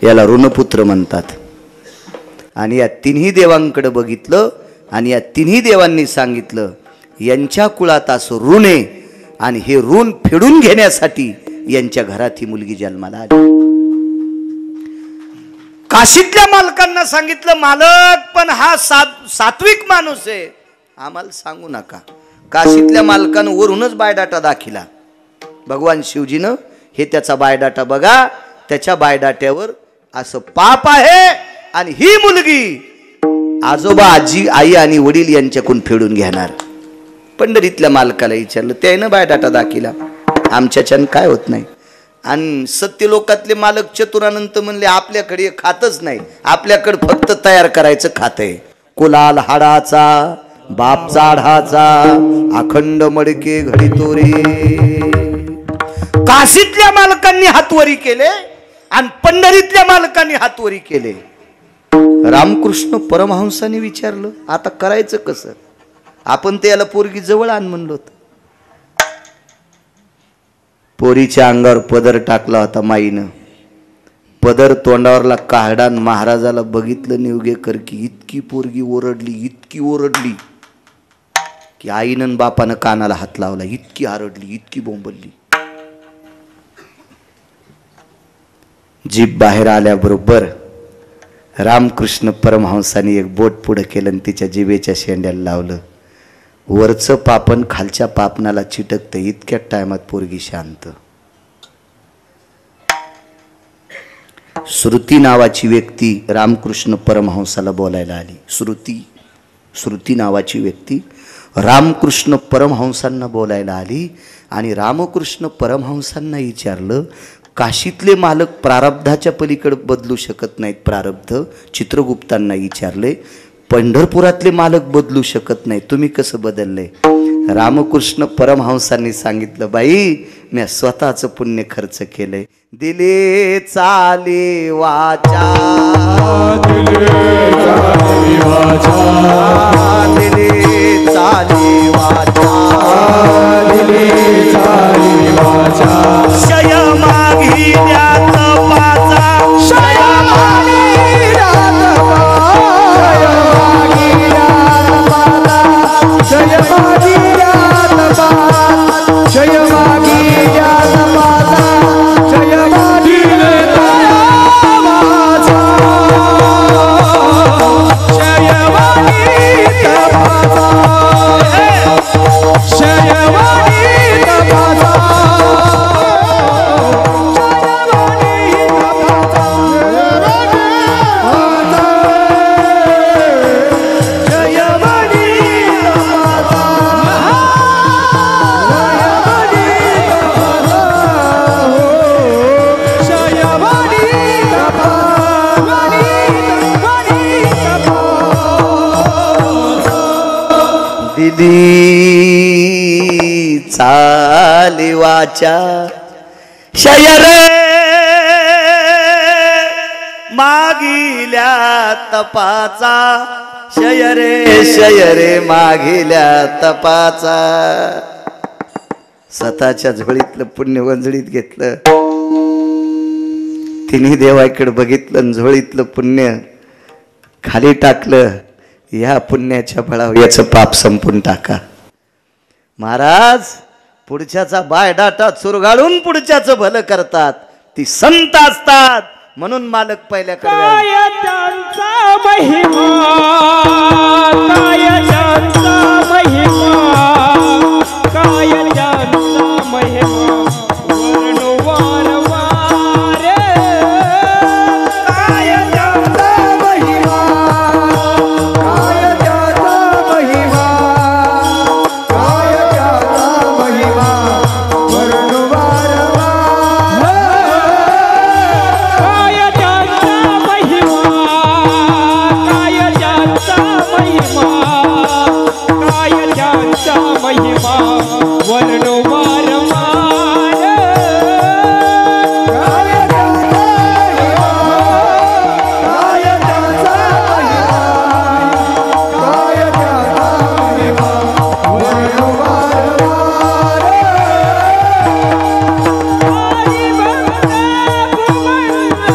याला ऋणपुत्र म्हणतात. आणि या 3ही देवांकडे बघितलं आणि या 3ही देवांनी सांगितलं, यांच्या कुळात असं ऋण आहे आणि हे ऋण फेडून घेण्यासाठी यांच्या घरात ही मुलगी जन्माला आली. काशीतल्या मालकांना सांगितलं, मालक पण हा सात्विक माणूस आहे, आम्हाला सांगू नका. काशीतल्या मालकानं वरूनच बायोडाटा दाखिला. भगवान शिवजीनं हे त्याचा बायोडाटा बघा, त्याच्या बायोडाट्यावर असं पाप आहे आणि ही मुलगी आजोबा आजी आई आणि वडील यांच्याकडून फेडून घेणार. पंढरीतल्या मालकाला विचारलं, त्यानं बायोडाटा दाखिला, आमच्याच्यानं काय होत नाही. आणि सत्य लोकातले मालक चतुरानंत म्हणले, आपल्याकडे खातच नाही, आपल्याकडे फक्त तयार करायचं खात आहे. कुलाल हाडाचा बाप चाढाचा अखंड मडके घडी तोरे. काशीतल्या मालकांनी हातवरी केले आणि पंढरीतल्या मालकांनी हातवरी केले. रामकृष्ण परमहंसाने विचारलं, आता करायचं कसं? आपण त्याला पोरगी जवळ आण म्हणलो. पोरीच्या अंगावर पदर टाकला होता माईनं. पदर तोंडावरला काढान महाराजाला बघितलं निवगेकर की इतकी पोरगी ओरडली, इतकी ओरडली की आईनं बापानं कानाला हात लावला. इतकी आरडली, इतकी बोंबलली. जीभ बाहेर आल्याबरोबर रामकृष्ण परमहंसाने एक बोट पुढे केलं आणि तिच्या जिभेच्या शेंड्याला लावलं. वरचं पापन खालच्या पापनाला चिटकतं. इतक्या टायमात पोरगी शांत. श्रुती नावाची व्यक्ती रामकृष्ण परमहंसाला बोलायला आली. श्रुती नावाची व्यक्ती रामकृष्ण परमहंसांना बोलायला आली आणि रामकृष्ण परमहंसांना विचारलं, काशीतले मालक प्रारब्धाच्या पलीकडे बदलू शकत नाहीत प्रारब्ध. चित्रगुप्तांना विचारले, पंढरपुरातले मालक बदलू शकत नाही, तुम्ही कसं बदलले? रामकृष्ण परमहंसांनी सांगितलं, बाई मी स्वतःचं पुण्य खर्च केलंय. दिले चाले वाचा, दिले चाले वाचा, दिले चाले वाचा, दिले चाले वाचा. शय मागी द्यात पाचा, शय मागी द्यात पाचा, शय मागी द्यात पाचा, शय मागी द्यात पाचा, शय मागी द्यात पाचा, शय मागी द्यात पाचा, शय मागी द्यात पाचा. दिली चाली वाचा, शय रे मागिल्या तपाचा, शय रे मागिल्या तपाचा. स्वतःच्या झोळीतलं पुण्य वंजळीत घेतलं. तिन्ही देवाकडे बघितलं, झोळीतलं पुण्य खाली टाकलं. या पुण्याच्या बळावर याचं पाप संपून टाका. महाराज पुढच्याचा बायडाटा चुरगाळून पुढच्याचं भलं करतात. ती संत असतात म्हणून मालक पहिल्याकडे. काय त्यांचा महिमा, काय त्यांचा महिमा, काय त्यांचा महिमा, वर्णवार वारे. काय त्यांचा महिमा, काय त्यांचा महिमा, काय त्यांचा महिमा, वर्णवार वारे. काय त्यांचा महिमा, काय त्यांचा महिमा, काय त्यांचा महिमा, वर्णवार वारे. काय त्यांचा महिमा, काय त्यांचा महिमा, काय त्यांचा महिमा, वर्णवार वारे. हरी वंदे भुवंदे,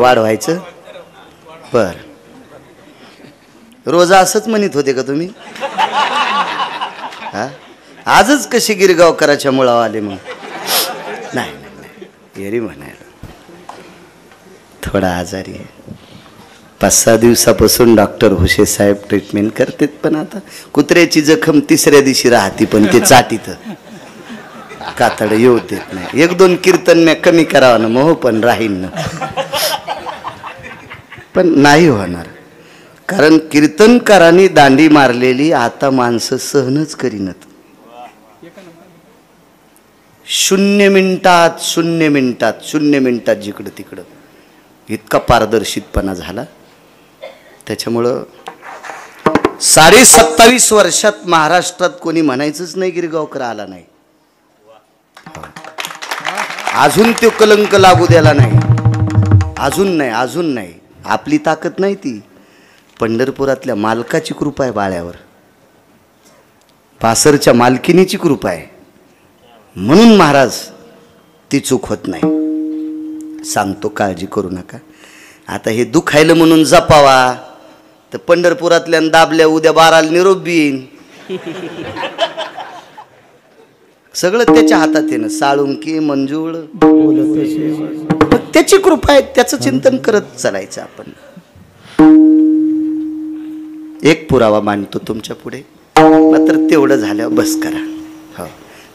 वाढवायचं. बर, रोज असंच म्हणत होते का तुम्ही? हा, आजच कशी गिरगावकराच्या मुळावर आले मग? नाही येरी म्हणायला थोडा आजारी आहे. 5-6 दिवसापासून डॉक्टर हुशे साहेब ट्रीटमेंट करतात, पण आता कुत्र्याची जखम 3ऱ्या दिवशी राहते, पण ते चाटीत कातड येऊ देत नाही. 1-2 कीर्तन मी कमी करावं ना मग, पण राहीन ना. पण नाही होणार, कारण कीर्तनकारांनी दांडी मारलेली आता माणसं सहनच करीनत. 0 मिनिटात जिकडं तिकडं इतका पारदर्शितपणा झाला. त्याच्यामुळं 27.5 वर्षात महाराष्ट्रात कोणी म्हणायचंच नाही गिरगावकर आला नाही. अजून तो कलंक लागू द्याला नाही. अजून नाही. आपली ताकद नाही, ती पंढरपुरातल्या मालकाची कृपा आहे बाळ्यावर. पासरच्या मालकिनीची कृपा आहे, म्हणून महाराज ती चूक होत नाही. सांगतो, काळजी करू नका. आता हे दुखायलं म्हणून जपावा, तर पंढरपुरातल्या दाबल्या उद्या 12ला निरोप बिन. सगळं त्याच्या हातात आहे ना, साळुंकी मंजूळ त्याची कृपा आहे, त्याचं चिंतन करत चालायचं आपण. एक पुरावा मांडतो तुमच्या पुढे, मात्र तेवढं झाल्यावर बस करा. हो,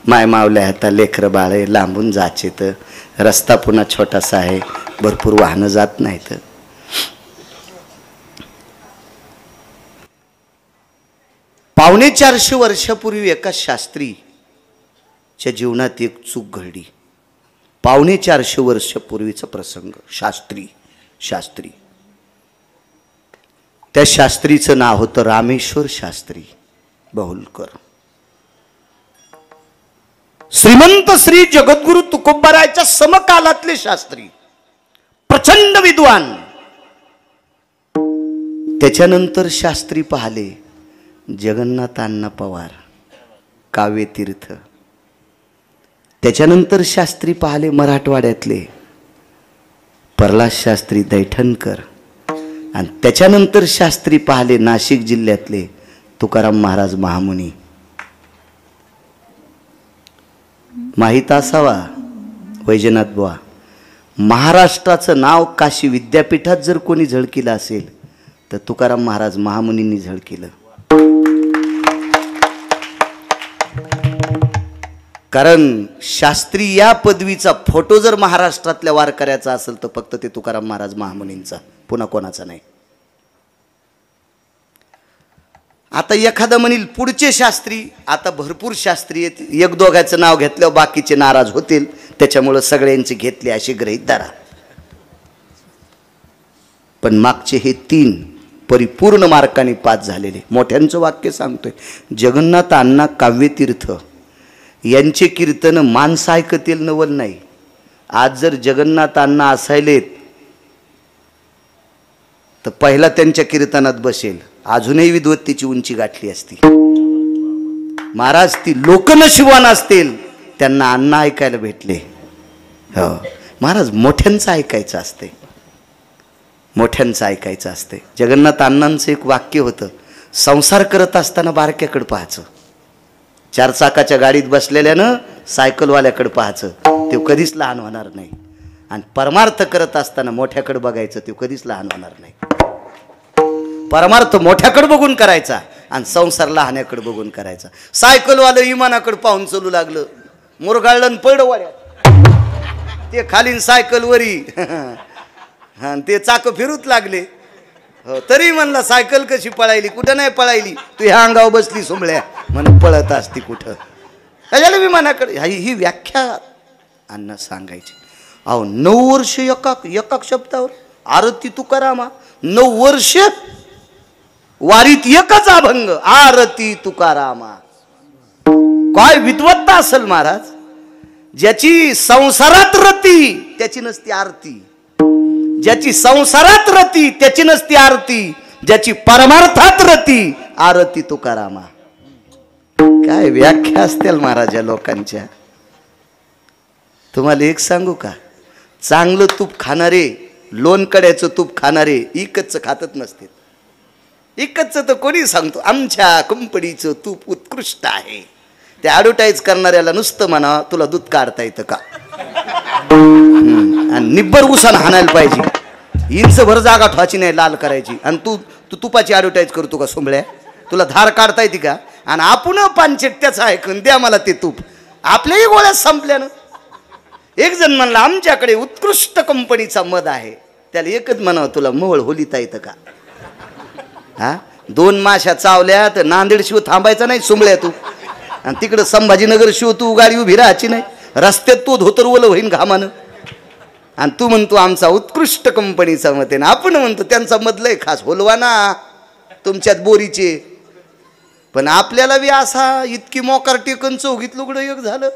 माय मावल्या आता लेकरं बाळे लांबून जायचे, तर रस्ता पुन्हा छोटासा आहे, भरपूर वाहनं जात नाहीत. पावणे 400 वर्षापूर्वी एका शास्त्रीच्या जीवनात एक चूक घडली. पावणे 400 वर्षापूर्वीचा प्रसंग. शास्त्री त्या शास्त्रीचं नाव होतं रामेश्वर शास्त्री बहुलकर. श्रीमंत श्री जगद्गुरु तुकोबारायच्या समकालातले शास्त्री, प्रचंड विद्वान. त्याच्यानंतर शास्त्री पाहिले जगन्नाथ अण्णा पवार, काव्यतीर्थ. त्याच्यानंतर शास्त्री पाहिले मराठवाड्यातले प्रल्हाद शास्त्री दैठणकर. आणि त्याच्यानंतर शास्त्री पाहिले नाशिक जिल्ह्यातले तुकाराम महाराज महामुनी. माहीत असावा वैजनाथ बुवा, महाराष्ट्राचं नाव काशी विद्यापीठात जर कोणी झळकिलं असेल तर तुकाराम महाराज महामुनींनी झळकिलं. कारण शास्त्री या पदवीचा फोटो जर महाराष्ट्रातल्या वारकऱ्याचा असेल तर फक्त ते तुकाराम महाराज महामुनींचा, पुन्हा कोणाचा नाही. आता एखादा म्हणील पुढचे शास्त्री, आता भरपूर शास्त्री आहेत, 1-2 नाव घेतल्यावर बाकीचे नाराज होतील, त्याच्यामुळे सगळ्यांचे घेतले अशी गृहीत धरा. पण मागचे हे 3 परिपूर्ण मार्काने पास झालेले. मोठ्यांचं वाक्य सांगतोय, जगन्नाथ अण्णा काव्यतीर्थ यांचे कीर्तन माणसं ऐकतील नवल नाही. आज जर जगन्नाथ अण्णा असायलेत तर पहिला त्यांच्या कीर्तनात बसेल. अजूनही विद्वत्तेची उंची गाठली असती. महाराज ती लोकनशिवान असतील, त्यांना अण्णा ऐकायला भेटले. हो महाराज, मोठ्यांचं ऐकायचं असते, मोठ्यांचं ऐकायचं असते. जगन्नाथ अण्णांचं एक वाक्य होतं, संसार करत असताना बारक्याकडे पाहायचं, 4 चाकाच्या गाडीत बसलेल्यानं सायकलवाल्याकडे पाहायचं, ते कधीच लहान होणार नाही. आणि परमार्थ करत असताना मोठ्याकडे बघायचं, ते कधीच लहान होणार नाही. परमार्थ मोठ्याकडे बघून करायचा आणि संसार लहान्याकडे बघून करायचा. सायकलवालं इमानाकडे पाहून चालू लागलं, मुरगाळलं पडलं वाड्यात, ते खालीन सायकलवरी आणि ते चाक फिरूच लागले. हो, तरी म्हणला सायकल कशी पळायली, कुठं नाही पळायली, तू ह्या अंगावर बसली सोमळ्या म्हणून पळत असती कुठं. त्याच्याला विमानाकडे ही व्याख्या अण्णा सांगायची. अहो 9 वर्ष एका शब्दावर आरती तुकारामा, 9 वर्ष वारीत एकच अभंग, आरती तुकारामा. काय विद्वत्ता असेल महाराज. ज्याची संसारात रती त्याची नसती आरती, ज्याची संसारात रती त्याची नसती आरती, ज्याची परमार्थात रती आरती तुकारामा. काय व्याख्या असतील महाराजा लोकांच्या. तुम्हाला एक सांगू का, चांगलं तूप खाणारे लोणकड्याचं तूप खाणारे इकतचं खातच नसते. इकतचं तर कोणी सांगतो आमच्या कंपनीचं तूप उत्कृष्ट आहे. ते ॲडव्हर्टाईज करणाऱ्याला नुसतं म्हणा तुला दूध काढता येतं का, आणि निब्बर उसानं हाणायला पाहिजे, इंच भर जागा ठेवायची नाही लाल करायची. आणि तू तू तुपाची ॲडव्हर्टाईज करतो का सोंबळ्या, तुला धार काढता येते का. आणि आपण पानचेट्याचं ऐकून द्या मला ते तूप, आपल्याही गोळ्यात संपल्यानं. एक जण म्हणला आमच्याकडे उत्कृष्ट कंपनीचा मध आहे, त्याला एकच म्हणावं तुला मोहळ होलिता येतं का. हा 2 माश्या चावल्या तर नांदेड शिव थांबायचा नाही सोंबळ्या तू, आणि तिकडं संभाजीनगर शिव तू गाडी उभी राहायची नाही, रस्त्यात तू धोतर ओलं होईन घामानं. आणि तू म्हणतो आमचा उत्कृष्ट कंपनीचा मत आहे ना, आपण म्हणतो त्यांचा मध लय खास, होलवा ना तुमच्यात बोरीचे. पण आपल्याला बी असा इतकी मोकार टेकन चौघीत लुगडं एक झालं.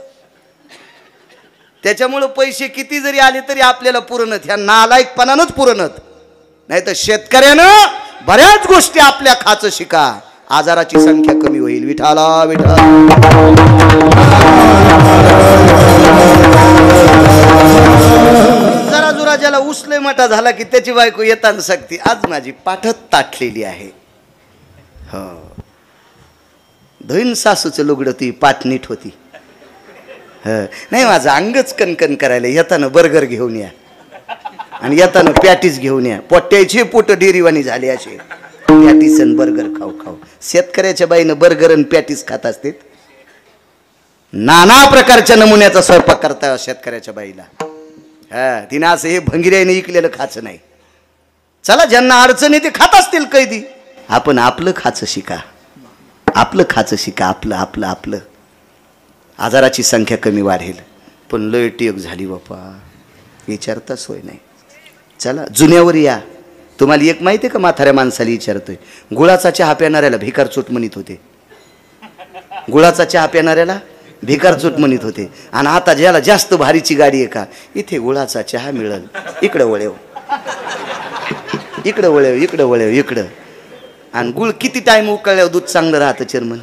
त्याच्यामुळं पैसे किती जरी आले तरी आपल्याला पुरणत, ह्या नालायकपणानंच पुरणत. नाही तर शेतकऱ्यानं बऱ्याच गोष्टी आपल्या खाचं शिका, आजाराची संख्या कमी होईल. विठाला विठा. जरा जुरा ज्याला उसले मोठा झाला की त्याची बायको येताना सांगते आज माझी पाठच ताटलेली आहे. हो धैन सासूचं लुगडं ती पाठ नीट होती. नाही माझं अंगच कणकण करायला, येताना बर्गर घेऊन या आणि येताना पॅटीस घेऊन या. पोट्याची पोट डेरीवाणी झाली असे, पॅटीस आणि बर्गर खाऊ खाऊ. शेतकऱ्याच्या बाईनं बर्गर आणि पॅटीस खात असते. नाना प्रकारच्या नमुन्याचा स्वयंपाक करता शेतकऱ्याच्या बाईला. तिनं असं हे भंगिऱ्याने इकलेलं खायचं नाही. चला ज्यांना अडचणी ते खात असतील कैदी, आपण आपलं खायचं शिका, आपलं खायचं शिका, आपलं आपलं आपलं. आजाराची संख्या कमी वाढेल. पण लय टेक झाली बापा, विचारता सोय नाही. चला जुन्यावर या. तुम्हाला एक माहिती आहे का, म्हाताऱ्या माणसाला विचारतोय, गुळाचा चहा प्यानाऱ्याला भिकार चोट म्हणत होते. गुळाचा चहा प्यानाऱ्याला भिकार चोट म्हणत होते. आणि आता ज्याला जास्त भारीची गाडी आहे का, इथे गुळाचा चहा मिळेल, इकडं वळेव, इकडं वळेव, इकडं वळेव, इकडं. आणि गुळ किती टाइम उकळल्यावर दूध चांगलं राहतं चेअरमन.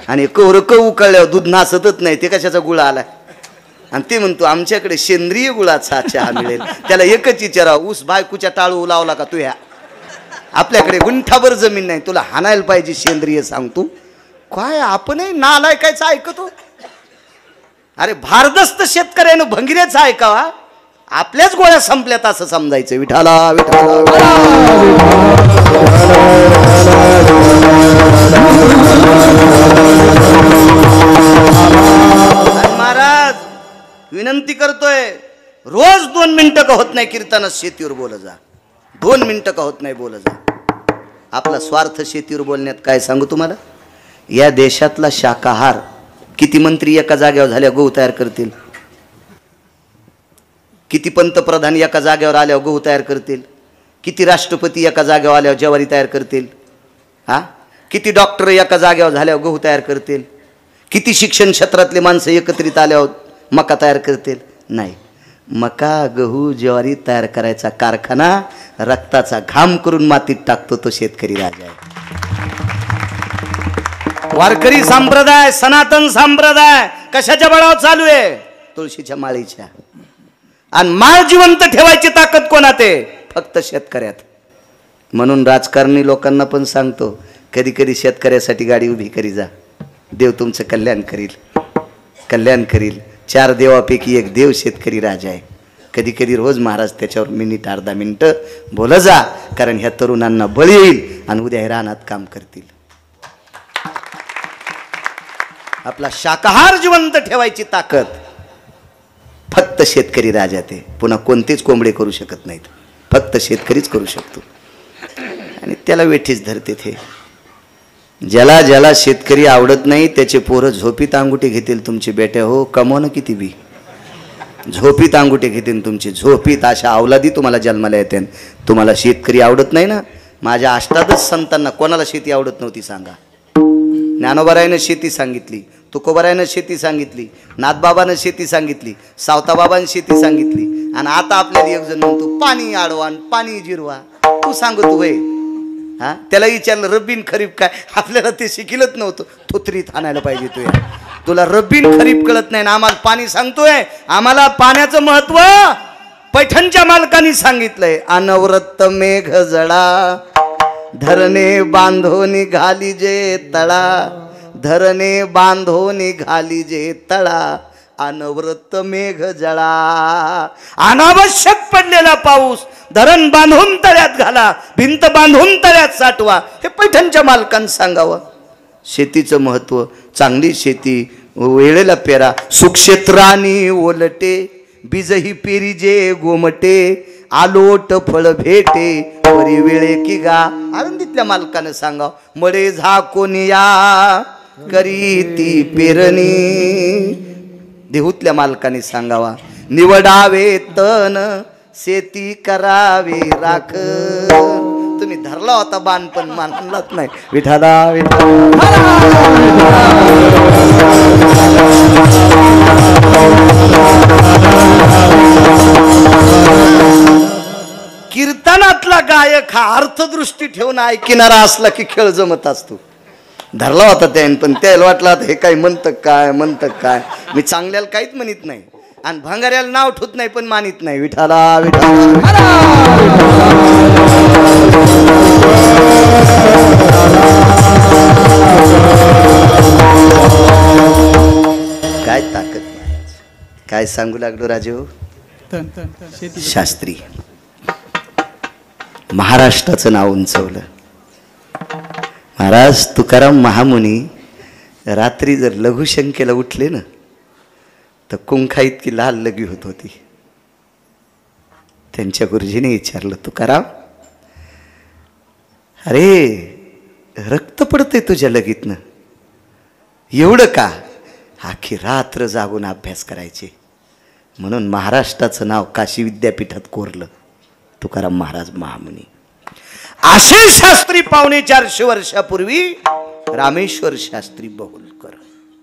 आणि कवरं उकळल्यावर दूध नासतच नाही, ते कशाचा गुळ आलाय. आणि ते म्हणतो आमच्याकडे सेंद्रिय गुळाचा चहा मिळेल. त्याला एकच विचारा, ऊस बायकोच्या टाळू लावला का तू. ह्या आपल्याकडे गुंठाभर जमीन नाही, तुला हाणायला पाहिजे सेंद्रिय सांगतो काय. आपणही नालायकायचं ऐकतो. अरे भारदस्त शेतकऱ्यानं भंगिऱ्याचं ऐकावा, आपल्याच गोळ्या संपल्यात असं समजायचं. विठाला विठाला. महाराज विनंती करतोय, रोज 2 मिनिटं का होत नाही कीर्तनात शेतीवर बोल जा. 2 मिनिटं का होत नाही बोल जा. आपला स्वार्थ शेतीवर बोलण्यात काय सांगू तुम्हाला. या देशातला शाकाहार किती मंत्री एका जागेवर झाल्या गहू तयार करतील, किती पंतप्रधान एका जागेवर आल्यावर गहू तयार करतील, किती राष्ट्रपती एका जागेवर आल्यावर ज्वारी तयार करतील. किती डॉक्टर एका जागेवर झाल्यावर गहू तयार करतील, किती शिक्षण क्षेत्रातले माणसं एकत्रित आल्यावर मका तयार करतील. नाही, मका गहू ज्वारी तयार करायचा कारखाना रक्ताचा घाम करून मातीत टाकतो तो शेतकरी राजा आहे. वारकरी संप्रदाय, सनातन संप्रदाय कशाच्या बळावर चालू आहे, तुळशीच्या माळीच्या. आणि माळ जिवंत ठेवायची ताकद कोणात आहे, फक्त शेतकऱ्यात. म्हणून राजकारणी लोकांना पण सांगतो, कधी कधी शेतकऱ्यासाठी गाडी उभी करी जा, देव तुमचं कल्याण करील, कल्याण करील. 4 देवापैकी एक देव शेतकरी राजा आहे. कधी कधी रोज महाराज त्याच्यावर मिनिट अर्धा मिनिट बोला जा, कारण ह्या तरुणांना बळी येईल आणि उद्या हे रानात काम करतील. आपला शाकाहार जिवंत ठेवायची ताकद फक्त शेतकरी राजा ते. पुन्हा कोणतेच कोंबडे करू शकत नाहीत, फक्त शेतकरीच करू शकतो. आणि त्याला वेठीच धरते ते. ज्याला ज्याला शेतकरी आवडत नाही त्याचे पोरं झोपीत अंगुठी घेतील तुमचे बेटे. हो कमवणं किती बी, झोपीत अंगुठी घेतील तुमची, झोपीत. अशा अवलादी तुम्हाला जन्माला येते. तुम्हाला शेतकरी आवडत नाही ना. माझ्या अष्टादश संतांना कोणाला शेती आवडत नव्हती सांगा. ज्ञानोबारायनं शेती सांगितली, तुकोबारायनं शेती सांगितली, नाथबाबानं शेती सांगितली, सावताबाबानं शेती सांगितली. आणि आता आपल्याला एक जण म्हणतो पाणी अडवा पाणी जिरवा. तू सांगतो वय. त्याला विचारलं रब्बीन खरीप काय, आपल्याला ते शिकलत नव्हतं. थोतरीत आणायला पाहिजे तू. तुला रब्बीन खरीप कळत नाही ना, आम्हाला पाणी सांगतोय. आम्हाला पाण्याचं महत्व पैठणच्या मालकांनी सांगितलंय, अनवरत मेघ जळा धरणे बांधोनी घाली जे तळा, धरणे बांधोनी घाली जे तळा, अनवरत मेघ जळा. अनावश्यक पडलेला पाऊस धरण बांधून तळ्यात घाला, भिंत बांधून तळ्यात साठवा, हे पैठणच्या मालकांनी सांगावं. शेतीचं महत्व, चांगली शेती, वेळेला पेरा, सुक्षेत्रानी ओलटे, बीजही पेरीजे गोमटे, आलोट फळ भेटे परी वेळे की गा. आळंदीतल्या मालकानं सांगाव, मळे झाकोन या करी ती पेरणी. देहूतल्या मालकाने सांगावा, निवडावे तन शेती करावी राख. तुम्ही धरला होता बाण पण मानलाच नाही. विठाला कीर्तनातला गायक हा अर्थदृष्टी ठेवून ऐकणारा असला की खेळ जमत असतो. धरला होता त्याने, पण त्याला वाटलं हे काय म्हणतं काय म्हणतं काय. मी चांगल्याला काहीच म्हणत नाही आणि भांगाऱ्याला नाव ठेवत नाही पण मानित नाही. विठाला विठाला काय ताकद नाही. काय सांगू लागलो राजू. शास्त्री महाराष्ट्राचं नाव उंचवलं. महाराज तुकाराम महामुनी रात्री जर लघुशंकेला उठले ना तर कुंखा इतकी लाल लगी होत होती. त्यांच्या गुरुजीने विचारलं, तुकाराम अरे रक्त पडतंय तुझ्या लगीतनं, एवढं का? आखी रात्र जागून अभ्यास करायचे म्हणून महाराष्ट्राचं नाव काशी विद्यापीठात कोरलं तुकाराम महाराज महामुनी. असे शास्त्री 450 वर्षापूर्वी रामेश्वर शास्त्री बहुलकर.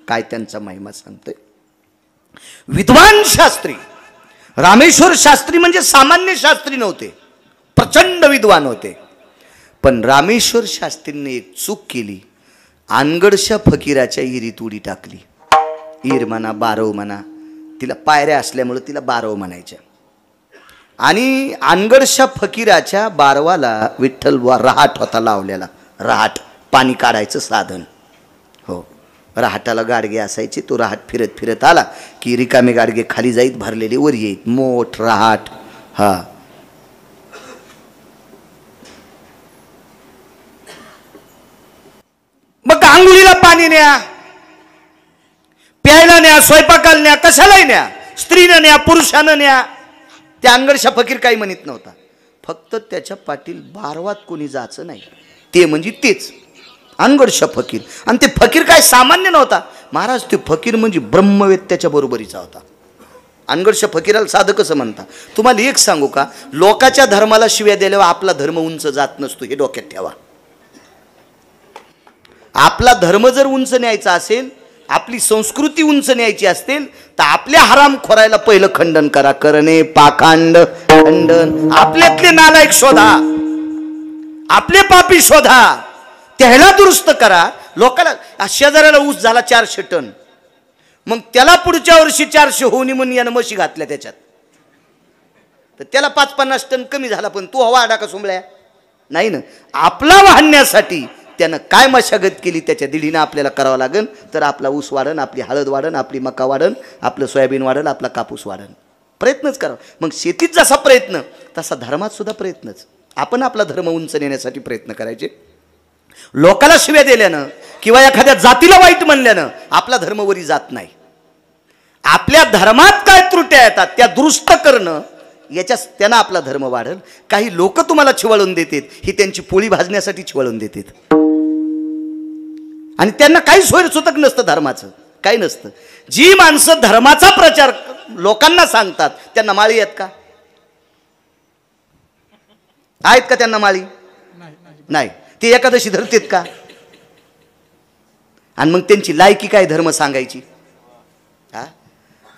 काय त्यांचा महिमा सांगतोय. विद्वान शास्त्री. रामेश्वर शास्त्री म्हणजे सामान्य शास्त्री नव्हते, प्रचंड विद्वान होते. पण रामेश्वर शास्त्रींनी एक चूक केली. अनगडशा फकीराच्या इरीत उडी टाकली. ईर म्हणा बारव म्हणा, तिला पायऱ्या असल्यामुळे तिला बारव म्हणायच्या. आणि अनगडशा फकीराच्या बारवाला विठ्ठल रहाट होता लावलेला. रहाट पाणी काढायचं साधन. हो, रहाटाला गाडगे असायचे. तो रहाट फिरत फिरत आला की रिकामे गाडगे खाली जाईत, भरलेले वर येत. मोठ रहाट. हा, मग आंघोळीला पाणी न्या, प्यायला न्या, स्वयंपाकाला न्या, कशालाही न्या, स्त्रीनं न्या, पुरुषानं न्या. त्या अनगडशा फकीर काही म्हणत नव्हता. फक्त त्याच्या पाटील बारवात कोणी जायचं नाही, ते म्हणजे तेच अनगडशा फकीर. आणि ते फकीर काय सामान्य नव्हता महाराज. ते फकीर म्हणजे ब्रह्मवेत्याच्या बरोबरीचा होता. अनगडशा फकीराला साधं कसं म्हणता. तुम्हाला एक सांगू का, लोकाच्या धर्माला शिव्या दिल्यावर आपला धर्म उंच जात नसतो, हे डोक्यात ठेवा. आपला धर्म जर उंच न्यायचा असेल, आपली संस्कृती उंच न्यायची असेल तर आपल्या हराम खोरायला पहिलं खंडन करा. करणे पाखांड खंडन. आपल्यातले नालायक शोधा, आपले पापी शोधा, त्याला दुरुस्त करा. लोकांना शेजाऱ्याला ऊस झाला 400 टन, मग त्याला पुढच्या वर्षी 400 होऊन म्हणून यानं म्हशी घातल्या त्याच्यात, तर त्याला 5-50 टन कमी झाला. पण तू हवा आडा का सोंबळ्या नाही ना. आपला वाहण्यासाठी त्यानं काय मशागत केली त्याच्या दिडीनं आपल्याला करावं लागेल, तर आपला ऊस वाढन, आपली हळद वाढन, आपली मका वाढन, आपलं सोयाबीन वाढन, आपला कापूस वाढन. प्रयत्नच करा. मग शेतीत जसा प्रयत्न तसा धर्मात सुद्धा प्रयत्नच. आपण आपला धर्म उंच नेण्यासाठी प्रयत्न करायचे. लोकाला शिव्या दिल्यानं किंवा एखाद्या जातीला वाईट म्हणल्यानं आपला धर्म वरी जात नाही. आपल्या धर्मात काय त्रुट्या येतात त्या दुरुस्त करणं, याच्या त्यांना आपला धर्म वाढेल. काही लोक तुम्हाला छिवळून देतात, ही त्यांची पोळी भाजण्यासाठी छिवळून देतात. आणि त्यांना काही सोयीसुतक नसतं, धर्माचं काही नसतं. जी माणसं धर्माचा प्रचार लोकांना सांगतात त्यांना माळी आहेत का? आहेत का त्यांना माळी? नाही. ते एकादशी धरतेत का? आणि मग त्यांची लायकी काय धर्म सांगायची? हा,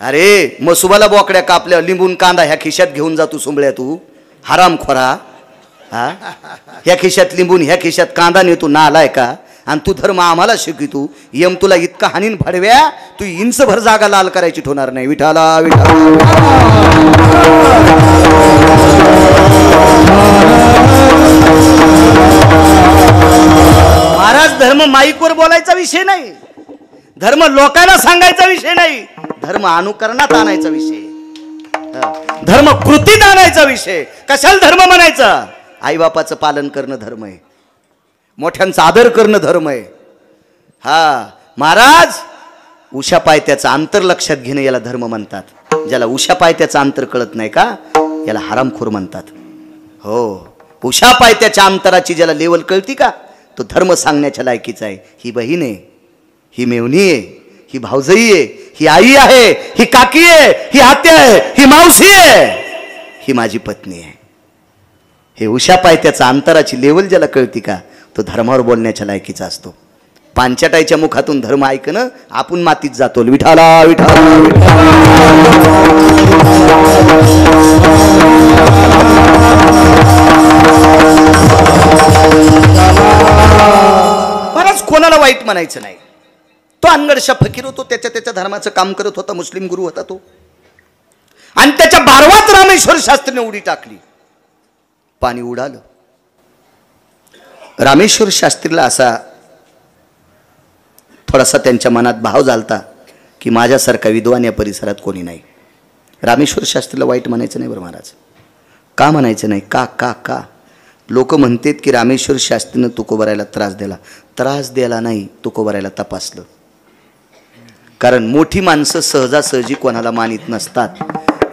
अरे मसुबाला बोकड्या कापल्या, लिंबून कांदा ह्या खिशात घेऊन जा तू सोंबळ्या, तू हराम खोरा. हा, ह्या खिशात लिंबून ह्या खिशात कांदा नेतो, नालाय का? आणि तू धर्म आम्हाला शिकवितो. यम तुला इतका हानीन फाडव्या तू इंचभर जागा लाल करायची ठेवणार नाही. विठाला विठाला. महाराज धर्म माईकवर बोलायचा विषय नाही, धर्म लोकांना सांगायचा विषय नाही, धर्म अनुकरणात आणायचा विषय, धर्म कृतीत आणायचा विषय. कशाला धर्म म्हणायचा? आई बापाचं पालन करणं धर्म आहे, मोठ्यांचा आदर करणं धर्म आहे. हा महाराज उषा पायत्याचं अंतर लक्षात घेणं याला धर्म म्हणतात. ज्याला उषा पायत्याचं अंतर कळत नाही का याला हरामखोर म्हणतात. हो, उषा पायत्याच्या अंतराची ज्याला लेवल कळती का तो धर्म सांगण्याच्या लायकीचा आहे. ही बहीण आहे, ही मेवणी आहे, ही भाऊजाई आहे, ही आई आहे, ही काकी आहे, ही आत्या आहे, ही मावशी आहे, ही माझी पत्नी आहे. हे उषा पायत्याचा अंतराची लेवल ज्याला कळती का तो धर्मावर बोलण्याच्या लायकीचा असतो. पांचटाईच्या मुखातून धर्म ऐकणं आपण मातीत जातो. विठाला विठाला बरंच कोणाला वाईट म्हणायचं नाही. तो अनगडशा फकीर होतो, त्याच्या धर्माचं काम करत होता, मुस्लिम गुरु होता तो. आणि त्याच्या 12वाच रामेश्वर शास्त्रीने उडी टाकली, पाणी उडालं. रामेश्वर शास्त्रीला असा थोडासा त्यांच्या मनात भाव झालता की माझ्यासारखा विद्वान या परिसरात कोणी नाही. रामेश्वर शास्त्रीला वाईट म्हणायचं नाही बरं महाराज. का म्हणायचं नाही? का का का लोक म्हणतात की रामेश्वर शास्त्रीनं तुकोबारायला त्रास द्यायला नाही, तुकोबारायला तपासलं. कारण मोठी माणसं सहजासहजी कोणाला मानित नसतात.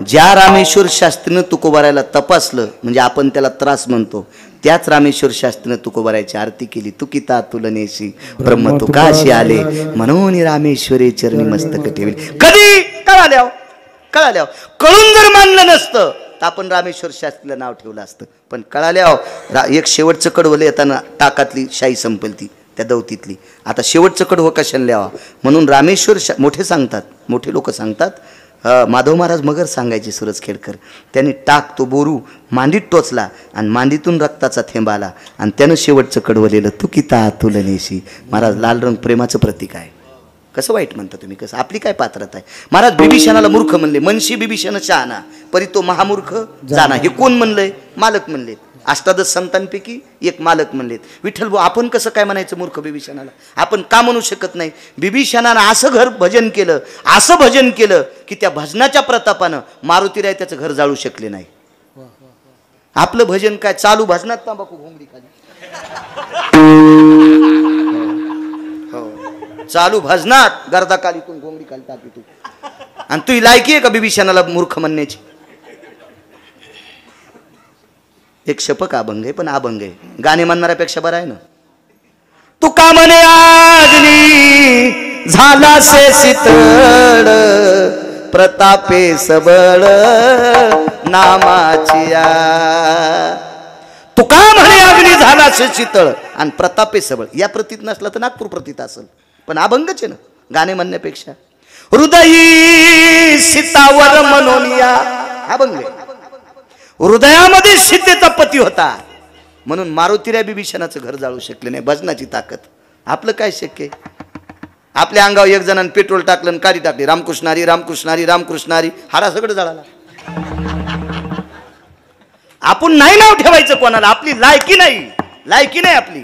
ज्या रामेश्वर शास्त्रीनं तुकोबारायला तपासलं म्हणजे आपण त्याला त्रास म्हणतो, त्याच रामेश्वर शास्त्रीनं तुकोबारायची आरती केली. तुकिता तुलनेशी ब्रह्म तुकाशी आले म्हणून रामेश्वरी चरणी मस्तक ठेवले. कधी कळाल्यावर कळून जर मानलं नसतं तर आपण रामेश्वर शास्त्रीला नाव ठेवलं असतं. पण कळाल्यावर एक शेवटचं कडवलं येताना टाकातली शाई संपलती त्या दौतीतली. आता शेवटचं कडवं कशाला लिहावा म्हणून रामेश्वर मोठे लोक सांगतात. माधव महाराज मगर सांगायचे सूरज खेडकर, त्यांनी टाक तो बोरू मांडीत टोचला आणि मांडीतून रक्ताचा थेंब आला आणि त्यानं शेवटचं कडवलेलं तुकिता तुलनेशी. महाराज लाल रंग प्रेमाचं प्रतीक आहे. कसं वाईट म्हणता तुम्ही? कसं आपली काय पात्रता आहे? महाराज बिभीषणाला मूर्ख म्हणले, मनशी बिभीषण शहाणा परी तो महामूर्ख जाना. हे कोण म्हणलंय? मालक म्हणलेत. अष्टादश संतांपैकी एक मालक म्हणलेत. विठ्ठल भाऊ आपण कसं काय म्हणायचं मूर्ख बिभीषणाला? आपण का म्हणू शकत नाही? बिभीषणानं असं भजन केलं की त्या भजनाच्या प्रतापानं मारुतीराय त्याचं घर जाळू शकले नाही. आपलं भजन काय चालू भजनात तांबाखू घोंगडी खाली, चालू भजनात गर्दा कालीतून घोंगडी खाली टाकी तू. आणि तुझी लायकी आहे का बिभीषणाला मूर्ख म्हणण्याची? एक शपक अभंग आहे, पण अभंग आहे, गाणे म्हणणाऱ्यापेक्षा बरं आहे ना. तू का म्हणे अग्नी झाला से शीतळ प्रतापे सबळ नामाचिया. तू का म्हणे अग्नी झाला से शीतळ आणि प्रतापे सबळ. या प्रतीत नसला तर नागपूर प्रतीत असेल, पण अभंगच आहे ना गाणे म्हणण्यापेक्षा. हृदयी सीतावर मनोनिया अभंग आहे. हृदयामध्ये सीतेचा पती होता म्हणून मारुतीराय बिभीषणाचं घर जाळू शकले नाही. भजनाची ताकद. आपलं काय शक्य आहे? आपल्या अंगावर एक जणांनी पेट्रोल टाकलं आणि काडी टाकली, रामकृष्णारी रामकृष्णारी रामकृष्णारी, हारा सगळं जळाला. आपण नाही नाव ठेवायचं कोणाला, आपली लायकी नाही आपली.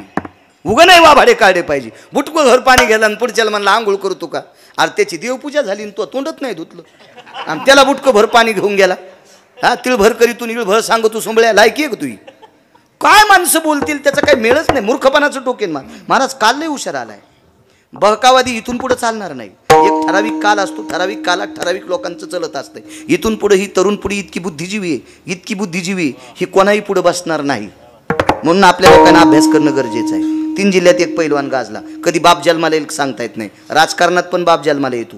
उगं नाही वाभाडे काढे पाहिजे. बुटकं घर पाणी गेलं आणि पुढच्याला म्हणलं आंघोळ करू तू का? अरे त्याची देवपूजा झाली आणि तो तोंडत नाही धुतलं आणि त्याला बुटकं भर पाणी घेऊन गेला. हा तिळभर करीतून इळभर सांग तू सोंबळ्या. लायकी आहे का तुझी? काय माणसं बोलतील त्याचा काही मेळच नाही. मूर्खपणाचं टोकेन महाराज. काल लय हुशार आलाय. बहकावादी इथून पुढे चालणार नाही. एक ठराविक काल असतो, ठराविक कालात ठराविक लोकांचं चलत असतंय. इथून पुढे ही तरुण पिढी इतकी बुद्धिजीवी ही कोणाही पुढे बसणार नाही. म्हणून आपल्या लोकांना अभ्यास करणं गरजेचं आहे. 3 जिल्ह्यात एक पैलवान गाजला. कधी बाप जन्माला येईल सांगता येत नाही. राजकारणात पण बाप जन्माला येतो,